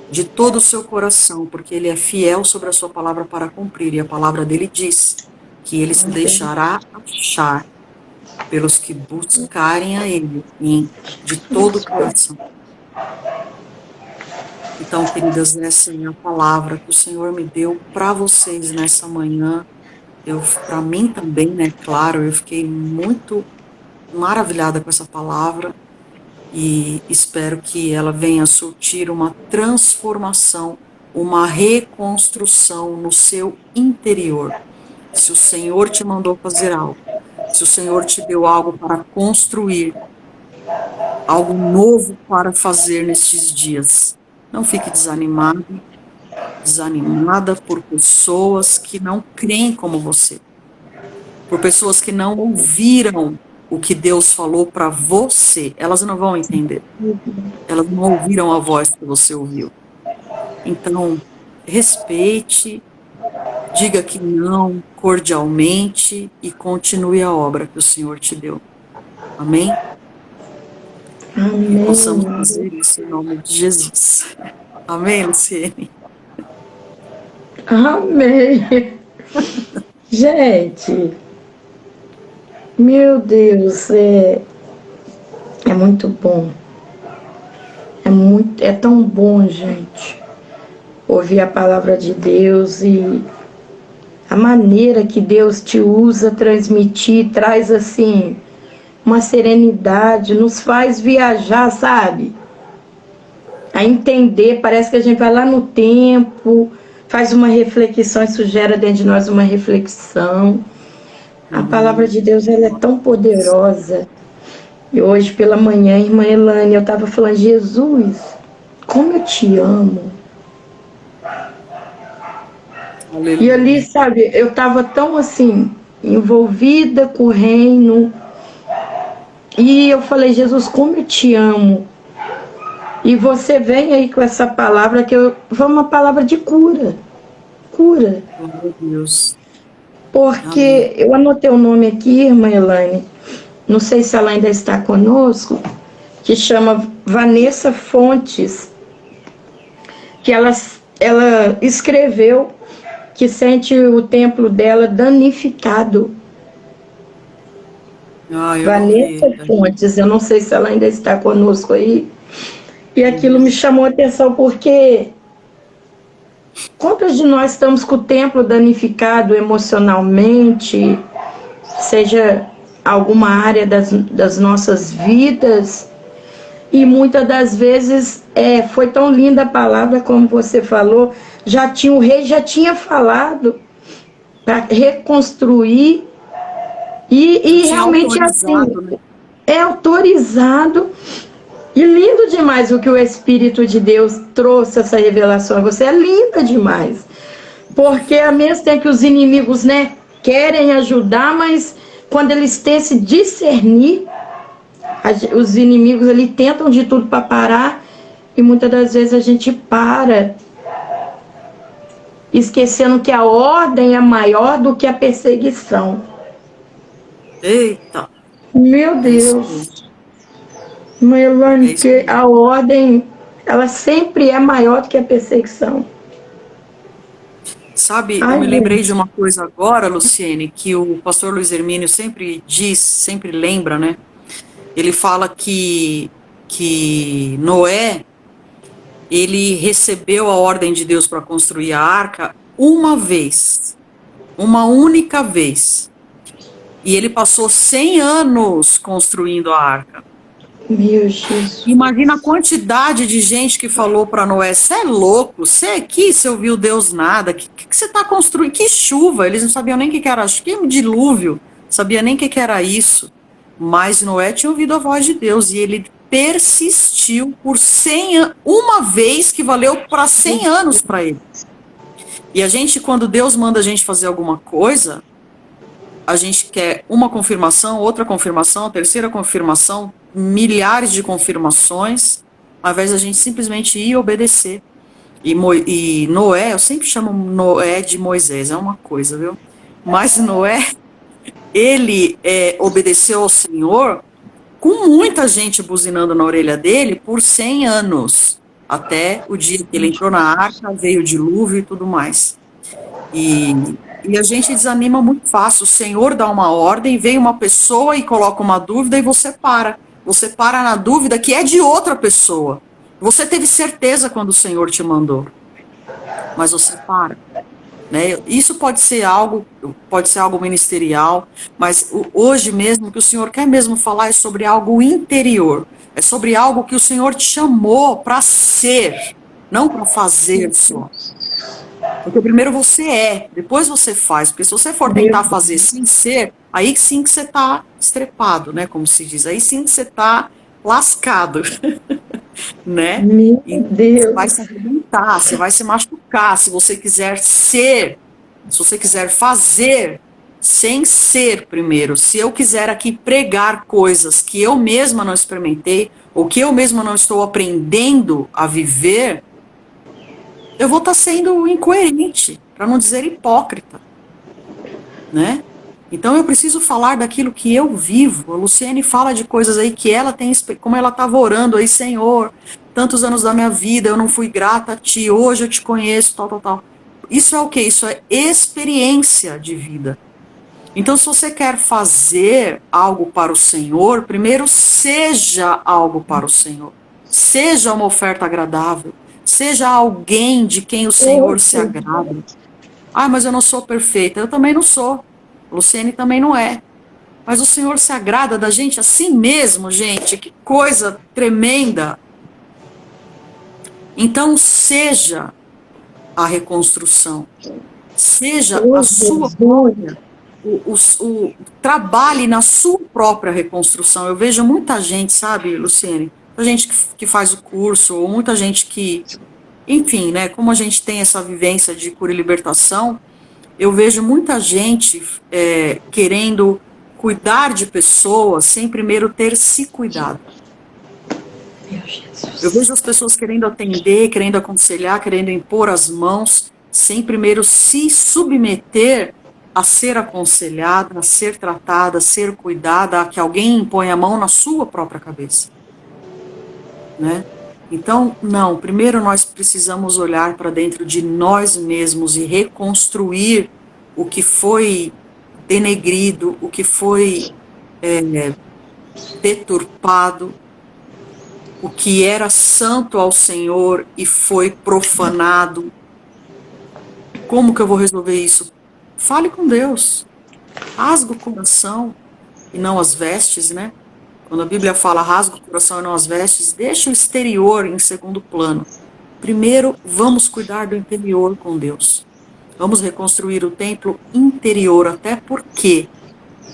de todo o seu coração, porque Ele é fiel sobre a sua palavra para cumprir, e a palavra dele diz que Ele se deixará achar pelos que buscarem a Ele de todo o coração. Então, queridas, essa é a palavra que o Senhor me deu para vocês nessa manhã. Para mim também, né, claro, eu fiquei muito maravilhada com essa palavra e espero que ela venha surtir uma transformação, uma reconstrução no seu interior. Se o Senhor te mandou fazer algo, se o Senhor te deu algo para construir, algo novo para fazer nestes dias, não fique desanimado, desanimada por pessoas que não creem como você, por pessoas que não ouviram o que Deus falou para você. Elas não vão entender, elas não ouviram a voz que você ouviu. Então, respeite, diga que não cordialmente e continue a obra que o Senhor te deu. Amém? Amém. Que possamos fazer isso em nome de Jesus. Amém, Luciene? Amém. Gente, meu Deus, é muito bom. É tão bom, gente, ouvir a palavra de Deus e a maneira que Deus te usa transmitir, traz assim uma serenidade, nos faz viajar, sabe? A entender, parece que a gente vai lá no tempo, faz uma reflexão, isso gera dentro de nós uma reflexão. A palavra de Deus, ela é tão poderosa. E hoje pela manhã, irmã Elane, eu estava falando, Jesus, como eu te amo. Aleluia. E ali, sabe, eu estava tão assim, envolvida com o reino. E eu falei, Jesus, como eu te amo. E você vem aí com essa palavra, foi uma palavra de cura. Cura. Meu Deus. Porque Amém. eu anotei o nome aqui, irmã Elaine, não sei se ela ainda está conosco, que chama Vanessa Fontes, que ela escreveu que sente o templo dela danificado. Vanessa Fontes, eu não sei se ela ainda está conosco aí. E aquilo me chamou a atenção porque quantos de nós estamos com o templo danificado emocionalmente, seja alguma área das nossas vidas, e muitas das vezes foi tão linda a palavra como você falou, o rei já tinha falado para reconstruir e realmente assim, né? É autorizado. E lindo demais o que o Espírito de Deus trouxe essa revelação a você. É linda demais. Porque ao mesmo tempo que os inimigos, né, querem ajudar, mas quando eles tentam se discernir, os inimigos ali tentam de tudo para parar, e muitas das vezes a gente para, esquecendo que a ordem é maior do que a perseguição. Eita! Meu Deus! Melanie, que a ordem, ela sempre é maior do que a perseguição. Sabe, eu me lembrei de uma coisa agora, Luciene, que o pastor Luiz Hermínio sempre diz, sempre lembra, né? Ele fala que Noé, ele recebeu a ordem de Deus para construir a arca uma vez, uma única vez. E ele passou 100 anos construindo a arca. Meu Jesus. Imagina a quantidade de gente que falou para Noé, você é louco, você aqui, você ouviu Deus nada, que você está construindo, que chuva, eles não sabiam nem o que era, acho que um dilúvio, sabia nem o que era isso, mas Noé tinha ouvido a voz de Deus e ele persistiu por 100 anos, uma vez que valeu para 100 anos para ele. E a gente, quando Deus manda a gente fazer alguma coisa, a gente quer uma confirmação, outra confirmação, terceira confirmação, milhares de confirmações, ao invés da gente simplesmente ir obedecer. E Noé, eu sempre chamo Noé de Moisés, é uma coisa, viu? Mas Noé, ele obedeceu ao Senhor com muita gente buzinando na orelha dele por 100 anos, até o dia que ele entrou na arca, veio o dilúvio e tudo mais. E a gente desanima muito fácil. O Senhor dá uma ordem, vem uma pessoa e coloca uma dúvida e você para. Você para na dúvida que é de outra pessoa. Você teve certeza quando o Senhor te mandou, mas você para. Né? Isso pode ser algo ministerial, mas hoje mesmo o que o Senhor quer mesmo falar é sobre algo interior. É sobre algo que o Senhor te chamou para ser, não para fazer só. Porque primeiro você depois você faz. Porque se você for tentar fazer sem ser, aí sim que você está estrepado, né? Como se diz. Aí sim que você está lascado. Né? Meu Deus. Você vai se arrebentar, você vai se machucar. Se você quiser ser, se você quiser fazer sem ser primeiro. Se eu quiser aqui pregar coisas que eu mesma não experimentei, ou que eu mesma não estou aprendendo a viver, eu vou estar sendo incoerente, para não dizer hipócrita, né? Então eu preciso falar daquilo que eu vivo. A Luciene fala de coisas aí que ela tem, como ela estava orando aí, Senhor, tantos anos da minha vida, eu não fui grata a Ti, hoje eu Te conheço, tal. Isso é o quê? Isso é experiência de vida. Então se você quer fazer algo para o Senhor, primeiro seja algo para o Senhor. Seja uma oferta agradável. Seja alguém de quem o Senhor se agrada. Ah, mas eu não sou perfeita. Eu também não sou. Luciene também não é. Mas o Senhor se agrada da gente assim mesmo, gente. Que coisa tremenda. Então, seja a reconstrução. Seja a sua própria. Trabalhe na sua própria reconstrução. Eu vejo muita gente, sabe, Luciene? Muita gente que faz o curso, ou muita gente que... Enfim, né? Como a gente tem essa vivência de cura e libertação, eu vejo muita gente querendo cuidar de pessoas sem primeiro ter se cuidado. Meu Jesus. Eu vejo as pessoas querendo atender, querendo aconselhar, querendo impor as mãos, sem primeiro se submeter a ser aconselhada, a ser tratada, a ser cuidada, a que alguém impõe a mão na sua própria cabeça. Né? Então, não, primeiro nós precisamos olhar para dentro de nós mesmos e reconstruir o que foi denegrido, o que foi deturpado, o que era santo ao Senhor e foi profanado. Como que eu vou resolver isso? Fale com Deus. Rasga o coração e não as vestes, né? Quando a Bíblia fala rasga o coração e não as vestes, deixa o exterior em segundo plano. Primeiro, vamos cuidar do interior com Deus. Vamos reconstruir o templo interior, até porque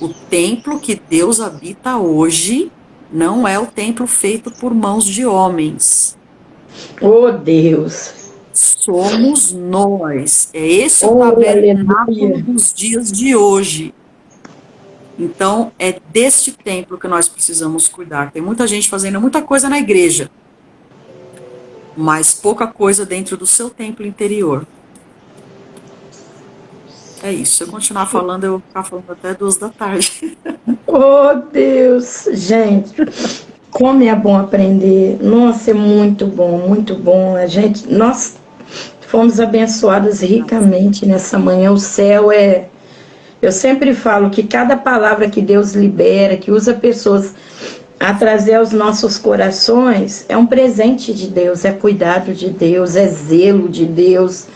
o templo que Deus habita hoje não é o templo feito por mãos de homens. Oh, Deus. Somos nós. É esse o tabernáculo dos dias de hoje. Então, é deste templo que nós precisamos cuidar. Tem muita gente fazendo muita coisa na igreja, mas pouca coisa dentro do seu templo interior. É isso. Se eu continuar falando, eu vou ficar falando até 2 da tarde. Oh, Deus. Gente, como é bom aprender. Nossa, é muito bom, muito bom. Nós fomos abençoadas ricamente nessa manhã. O céu é... Eu sempre falo que cada palavra que Deus libera, que usa pessoas a trazer aos nossos corações, é um presente de Deus, é cuidado de Deus, é zelo de Deus.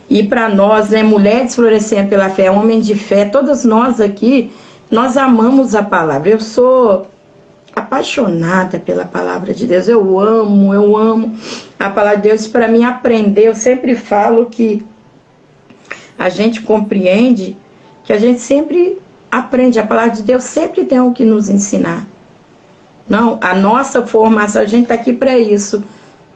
E para nós, né, mulheres florescendo pela fé, homens de fé, todas nós aqui, nós amamos a palavra. Eu sou apaixonada pela palavra de Deus, eu amo a palavra de Deus. Para mim aprender, eu sempre falo que a gente compreende, que a gente sempre aprende, a palavra de Deus sempre tem o que nos ensinar. Não, a nossa formação, a gente está aqui para isso,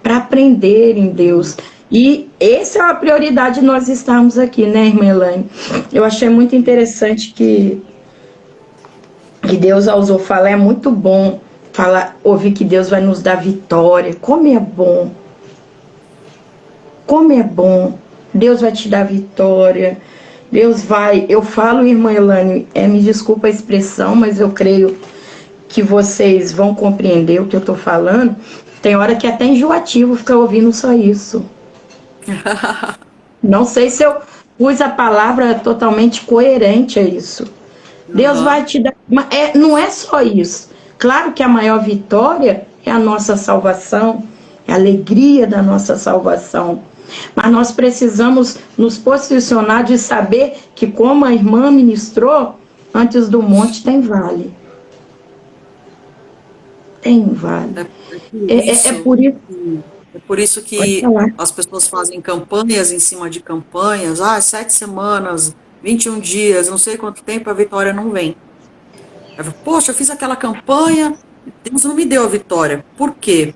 para aprender em Deus. E essa é a prioridade de nós estarmos aqui, né, irmã Elaine? Eu achei muito interessante que Deus ousou falar, é muito bom ouvir que Deus vai nos dar vitória. Como é bom. Como é bom. Deus vai te dar vitória. Deus vai, eu falo, irmã Elaine, me desculpa a expressão, mas eu creio que vocês vão compreender o que eu estou falando. Tem hora que é até enjoativo ficar ouvindo só isso. Não sei se eu pus a palavra totalmente coerente a isso. Deus vai te dar... não é só isso. Claro que a maior vitória é a nossa salvação, é a alegria da nossa salvação. Mas nós precisamos nos posicionar de saber que, como a irmã ministrou, antes do monte tem vale. Tem vale. É por isso que as pessoas fazem campanhas em cima de campanhas. 7 semanas, 21 dias, não sei quanto tempo, a vitória não vem. Poxa, eu fiz aquela campanha, Deus não me deu a vitória. Por quê?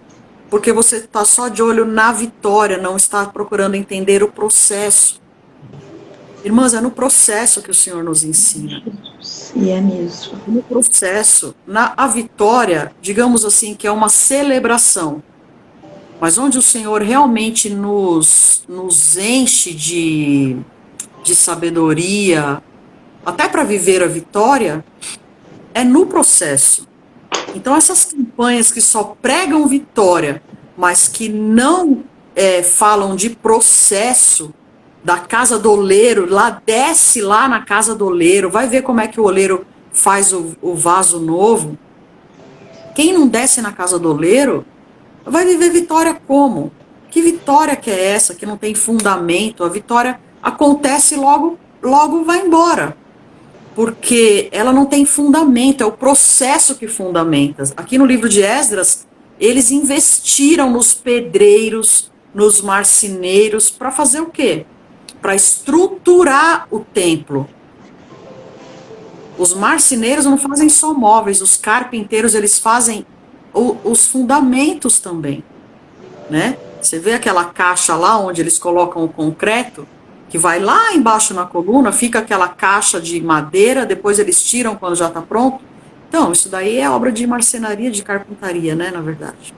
Porque você está só de olho na vitória, não está procurando entender o processo. Irmãs, é no processo que o Senhor nos ensina. E é mesmo. No processo. A vitória, digamos assim, que é uma celebração. Mas onde o Senhor realmente nos enche de sabedoria, até para viver a vitória, é no processo. Então, essas campanhas que só pregam vitória, mas que não falam de processo, da casa do oleiro, desce lá na casa do oleiro, vai ver como é que o oleiro faz o vaso novo. Quem não desce na casa do oleiro, vai viver vitória como? Que vitória que é essa, que não tem fundamento? A vitória acontece e logo vai embora. porque ela não tem fundamento, é o processo que fundamenta. Aqui no livro de Esdras, eles investiram nos pedreiros, nos marceneiros, para fazer o quê? Para estruturar o templo. Os marceneiros não fazem só móveis, os carpinteiros, eles fazem os fundamentos também, né? Você vê aquela caixa lá onde eles colocam o concreto, que vai lá embaixo na coluna, fica aquela caixa de madeira, depois eles tiram quando já está pronto. Então, isso daí é obra de marcenaria, de carpintaria, né, na verdade.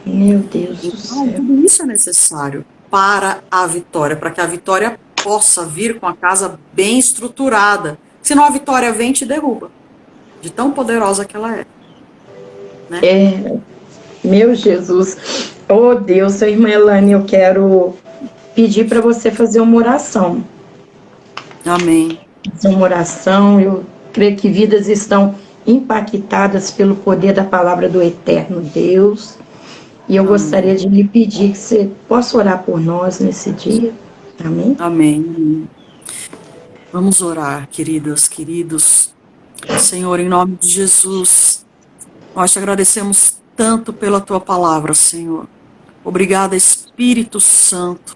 Meu Deus do Então, céu. tudo isso é necessário para a vitória, para que a vitória possa vir com a casa bem estruturada. Senão a vitória vem e te derruba, de tão poderosa que ela é. Né? Meu Jesus. Oh Deus, irmã Elane, eu quero pedir para você fazer uma oração. Amém. Fazer uma oração, eu creio que vidas estão impactadas pelo poder da palavra do eterno Deus. E eu gostaria de lhe pedir que você possa orar por nós nesse dia. Amém? Amém. Vamos orar, queridas, queridos. Senhor, em nome de Jesus, nós te agradecemos tanto pela tua palavra, Senhor. Obrigada, Espírito Santo,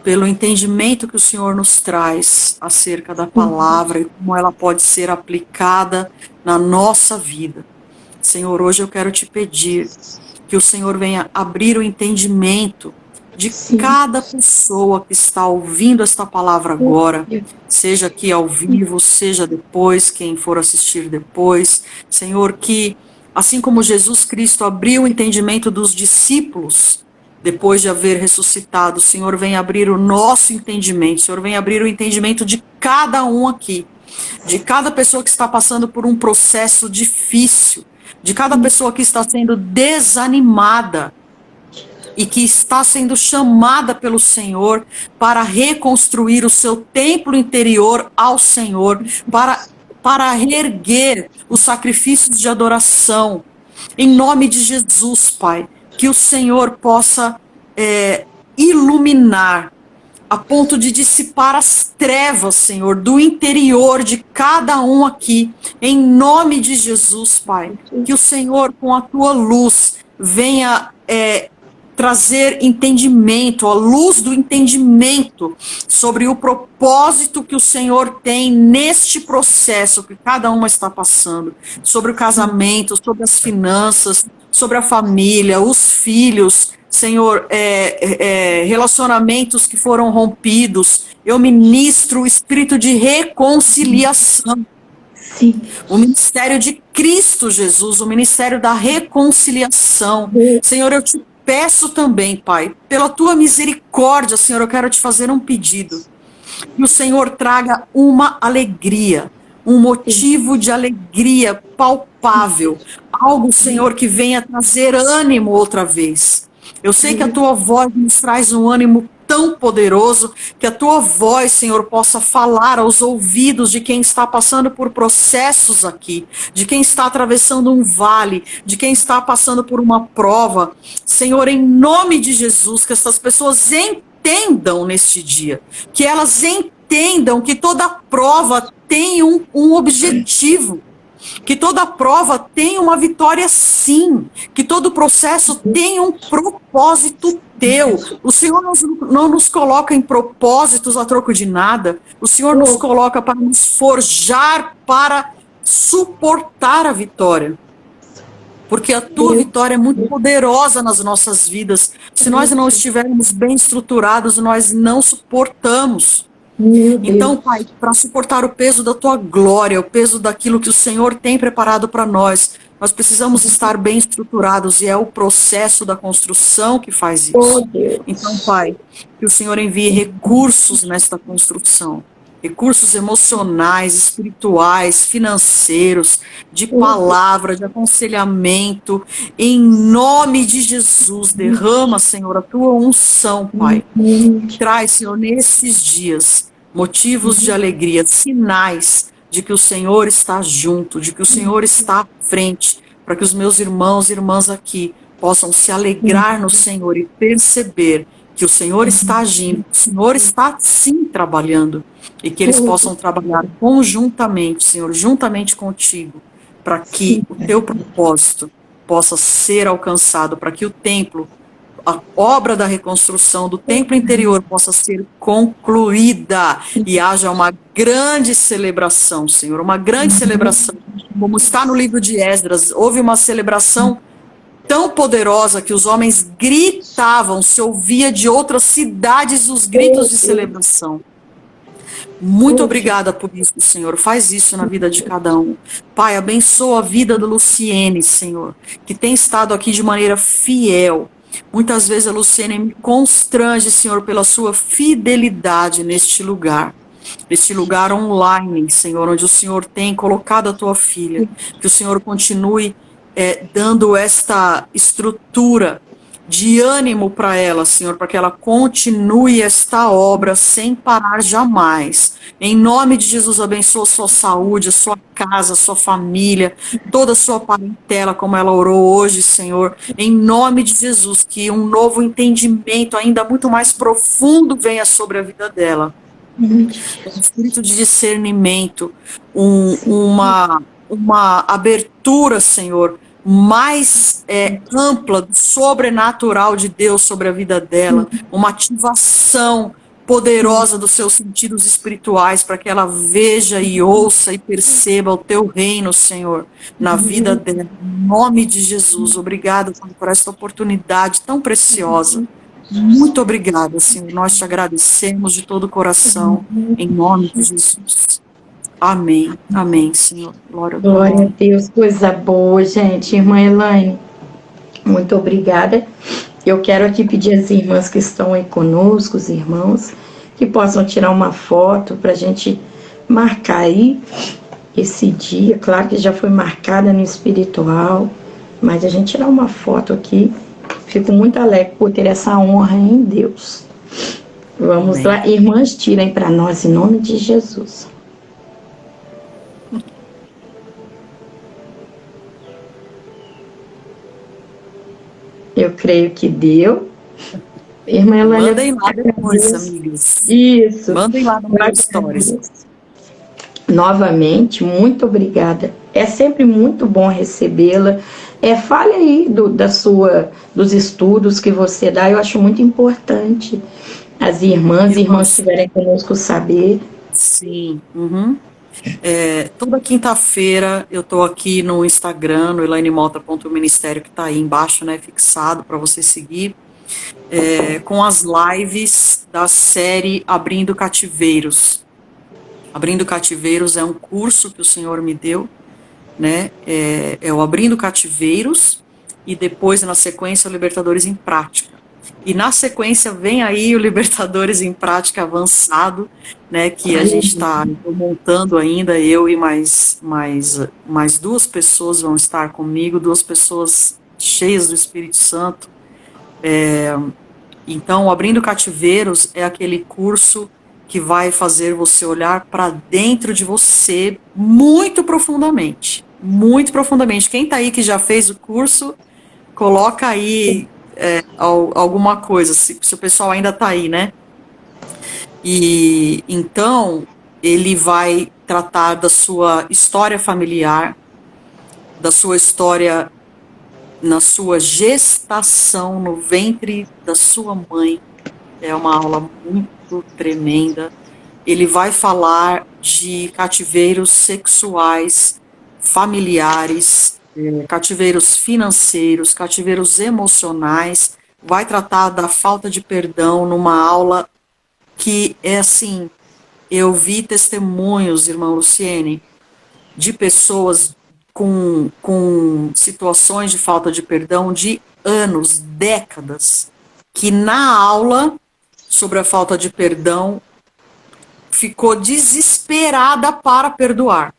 pelo entendimento que o Senhor nos traz acerca da palavra e como ela pode ser aplicada na nossa vida. Senhor, hoje eu quero te pedir que o Senhor venha abrir o entendimento de cada pessoa que está ouvindo esta palavra agora, seja aqui ao vivo, seja depois, quem for assistir depois. Senhor, que assim como Jesus Cristo abriu o entendimento dos discípulos, depois de haver ressuscitado, o Senhor vem abrir o nosso entendimento, o Senhor vem abrir o entendimento de cada um aqui, de cada pessoa que está passando por um processo difícil, de cada pessoa que está sendo desanimada e que está sendo chamada pelo Senhor para reconstruir o seu templo interior ao Senhor, para reerguer os sacrifícios de adoração. Em nome de Jesus, Pai, que o Senhor possa iluminar a ponto de dissipar as trevas, Senhor, do interior de cada um aqui, em nome de Jesus, Pai, que o Senhor, com a tua luz, venha trazer entendimento, a luz do entendimento sobre o propósito que o Senhor tem neste processo que cada uma está passando, sobre o casamento, sobre as finanças, sobre a família, os filhos, Senhor, relacionamentos que foram rompidos. Eu ministro o espírito de reconciliação. Sim. O ministério de Cristo Jesus, o ministério da reconciliação. Senhor, eu te peço também, Pai, pela tua misericórdia, Senhor, eu quero te fazer um pedido. Que o Senhor traga uma alegria, um motivo de alegria palpável. Algo, Senhor, que venha trazer ânimo outra vez. Eu sei que a tua voz nos traz um ânimo tão poderoso, que a tua voz, Senhor, possa falar aos ouvidos de quem está passando por processos aqui, de quem está atravessando um vale, de quem está passando por uma prova. Senhor, em nome de Jesus, que essas pessoas entendam neste dia, que elas entendam que toda prova tem um objetivo, que toda prova tem uma vitória sim, que todo processo tem um propósito teu. O Senhor não nos coloca em propósitos a troco de nada, o Senhor nos coloca para nos forjar, para suportar a vitória. Porque a tua vitória é muito poderosa nas nossas vidas. Se nós não estivermos bem estruturados, nós não suportamos. Então, Pai, para suportar o peso da tua glória, o peso daquilo que o Senhor tem preparado para nós, nós precisamos estar bem estruturados e é o processo da construção que faz isso. Então, Pai, que o Senhor envie recursos nesta construção, recursos emocionais, espirituais, financeiros, de palavra, de aconselhamento, em nome de Jesus. Derrama, Senhor, a tua unção, Pai. Traz, Senhor, nesses dias motivos de alegria, sinais de que o Senhor está junto, de que o Senhor está à frente, para que os meus irmãos e irmãs aqui possam se alegrar no Senhor e perceber que o Senhor está agindo, o Senhor está sim trabalhando, e que eles possam trabalhar conjuntamente, Senhor, juntamente contigo, para que o teu propósito possa ser alcançado, para que o templo, a obra da reconstrução do templo interior possa ser concluída e haja uma grande celebração, Senhor, uma grande celebração, como está no livro de Esdras, houve uma celebração tão poderosa que os homens gritavam, se ouvia de outras cidades os gritos de celebração. Muito obrigada por isso, Senhor. Faz isso na vida de cada um. Pai, abençoa a vida do Luciene, Senhor, que tem estado aqui de maneira fiel. Muitas vezes a Luciene me constrange, Senhor, pela sua fidelidade neste lugar online, Senhor, onde o Senhor tem colocado a tua filha. Que o Senhor continue dando esta estrutura de ânimo para ela, Senhor, para que ela continue esta obra sem parar jamais. Em nome de Jesus, abençoa a sua saúde, a sua casa, a sua família, toda a sua parentela, como ela orou hoje, Senhor. Em nome de Jesus, que um novo entendimento ainda muito mais profundo venha sobre a vida dela. Um espírito de discernimento, uma abertura, Senhor, mais ampla, sobrenatural de Deus sobre a vida dela, uma ativação poderosa dos seus sentidos espirituais, para que ela veja e ouça e perceba o teu reino, Senhor, na vida dela. Em nome de Jesus, obrigada por esta oportunidade tão preciosa. Muito obrigada, Senhor. Nós te agradecemos de todo o coração, em nome de Jesus. Amém. Amém, Senhor. Glória a Deus. Coisa boa, gente. Irmã Elaine, muito obrigada. Eu quero aqui pedir às irmãs que estão aí conosco, os irmãos, que possam tirar uma foto para a gente marcar aí esse dia. Claro que já foi marcada no espiritual, mas a gente tirar uma foto aqui. Fico muito alegre por ter essa honra em Deus. Vamos Amém. Lá. Irmãs, tirem para nós em nome de Jesus. Eu creio que deu. Irmã Elaine, mandem lá depois, amigas. Isso. Mandem lá no meu Stories. Novamente, muito obrigada. É sempre muito bom recebê-la. Fale aí dos estudos que você dá. Eu acho muito importante as irmãs estiverem conosco saber. Sim. Uhum. Toda quinta-feira eu estou aqui no Instagram, no elaine.mota.ministério, que está aí embaixo, né, fixado para você seguir, com as lives da série Abrindo Cativeiros. Abrindo Cativeiros é um curso que o Senhor me deu, né, é o Abrindo Cativeiros, e depois, na sequência, o Libertadores em Prática. E na sequência vem aí o Libertadores em Prática Avançado, né, que a gente está montando ainda, eu e mais duas pessoas vão estar comigo, 2 pessoas cheias do Espírito Santo. Então, o Abrindo Cativeiros é aquele curso que vai fazer você olhar para dentro de você muito profundamente. Muito profundamente. Quem está aí que já fez o curso, coloca aí alguma coisa, se o pessoal ainda está aí, né? E então ele vai tratar da sua história familiar, da sua história na sua gestação no ventre da sua mãe. É uma aula muito tremenda. Ele vai falar de cativeiros sexuais, familiares, cativeiros financeiros, cativeiros emocionais, vai tratar da falta de perdão numa aula que é assim, eu vi testemunhos, irmã Luciene, de pessoas com situações de falta de perdão de anos, décadas, que na aula sobre a falta de perdão ficou desesperada para perdoar,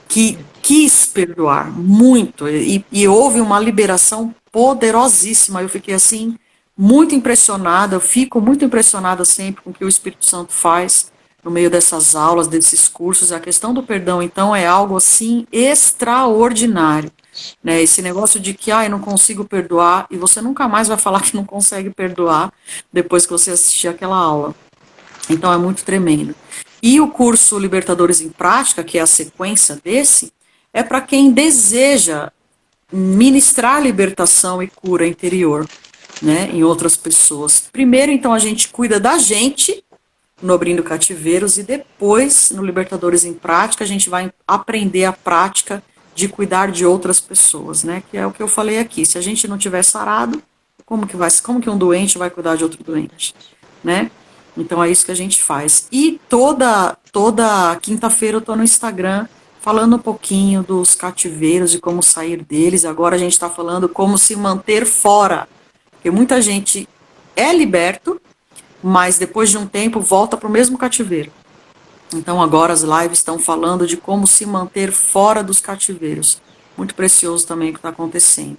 que quis perdoar muito, e houve uma liberação poderosíssima. Eu fiquei assim, muito impressionada, eu fico muito impressionada sempre com o que o Espírito Santo faz no meio dessas aulas, desses cursos. A questão do perdão, então, é algo assim extraordinário. Né? Esse negócio de que, eu não consigo perdoar, e você nunca mais vai falar que não consegue perdoar depois que você assistir aquela aula. Então é muito tremendo. E o curso Libertadores em Prática, que é a sequência desse, é para quem deseja ministrar libertação e cura interior, né, em outras pessoas. Primeiro, então, a gente cuida da gente no Abrindo Cativeiros e depois, no Libertadores em Prática, a gente vai aprender a prática de cuidar de outras pessoas, né, que é o que eu falei aqui. Se a gente não tiver sarado, como que um doente vai cuidar de outro doente, né? Então é isso que a gente faz. E toda quinta-feira eu estou no Instagram falando um pouquinho dos cativeiros, de como sair deles. Agora a gente está falando como se manter fora. Porque muita gente é liberto, mas depois de um tempo volta para o mesmo cativeiro. Então agora as lives estão falando de como se manter fora dos cativeiros. Muito precioso também o que está acontecendo.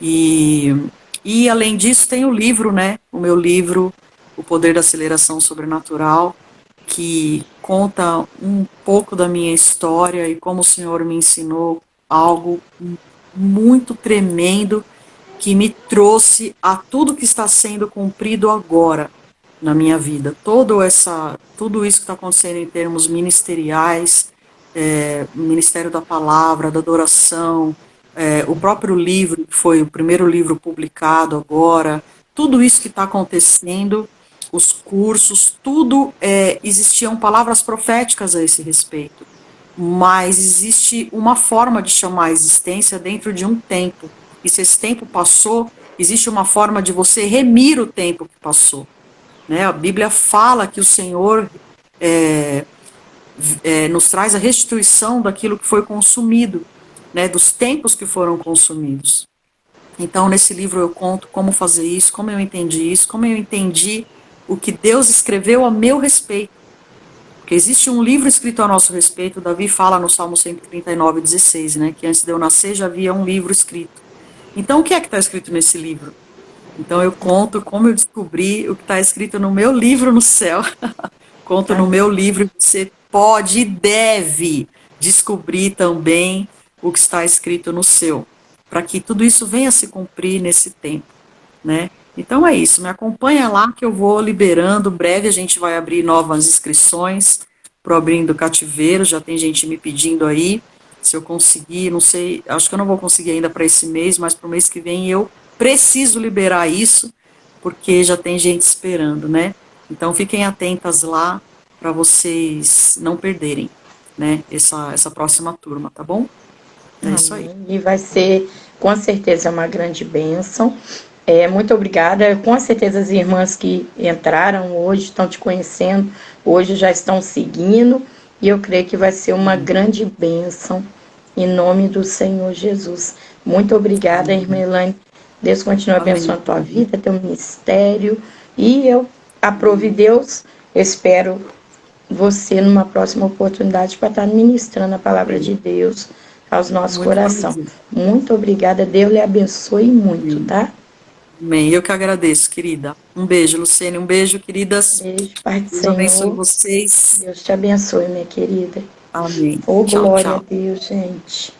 E além disso tem o livro, né? O meu livro, O Poder da Aceleração Sobrenatural, que conta um pouco da minha história e como o Senhor me ensinou algo muito tremendo que me trouxe a tudo que está sendo cumprido agora na minha vida. Tudo isso que está acontecendo em termos ministeriais, Ministério da Palavra, da adoração, o próprio livro, que foi o primeiro livro publicado agora, tudo isso que está acontecendo, os cursos, tudo, existiam palavras proféticas a esse respeito, mas existe uma forma de chamar a existência dentro de um tempo, e se esse tempo passou, existe uma forma de você remir o tempo que passou, né? A Bíblia fala que o Senhor nos traz a restituição daquilo que foi consumido, né, dos tempos que foram consumidos. Então, nesse livro eu conto como fazer isso, como eu entendi o que Deus escreveu a meu respeito. Porque existe um livro escrito a nosso respeito, Davi fala no Salmo 139:16, né, que antes de eu nascer já havia um livro escrito. Então, o que é que está escrito nesse livro? Então, eu conto como eu descobri o que está escrito no meu livro no céu. Conto no meu livro, você pode e deve descobrir também o que está escrito no seu, para que tudo isso venha se cumprir nesse tempo, né? Então é isso, me acompanha lá que eu vou liberando, breve a gente vai abrir novas inscrições para o Abrindo Cativeiro, já tem gente me pedindo aí, se eu conseguir, não sei, acho que eu não vou conseguir ainda para esse mês, mas para o mês que vem eu preciso liberar isso, porque já tem gente esperando, né? Então fiquem atentas lá para vocês não perderem, né, essa próxima turma, tá bom? É isso aí. E vai ser, com certeza, uma grande bênção. Muito obrigada. Com certeza as irmãs que entraram hoje estão te conhecendo, hoje já estão seguindo, e eu creio que vai ser uma grande bênção, em nome do Senhor Jesus. Muito obrigada, irmã Elaine. Deus continue abençoando a tua vida, teu ministério, e eu aprove Deus, espero você numa próxima oportunidade para estar ministrando a palavra de Deus aos nossos corações. Muito obrigada, Deus lhe abençoe muito, tá? Amém, eu que agradeço, querida. Um beijo, Luciene, um beijo, queridas. Beijo, Pai do Deus Senhor. abençoe vocês. Deus te abençoe, minha querida. Amém. Oh, Tchau, glória tchau. a Deus, gente.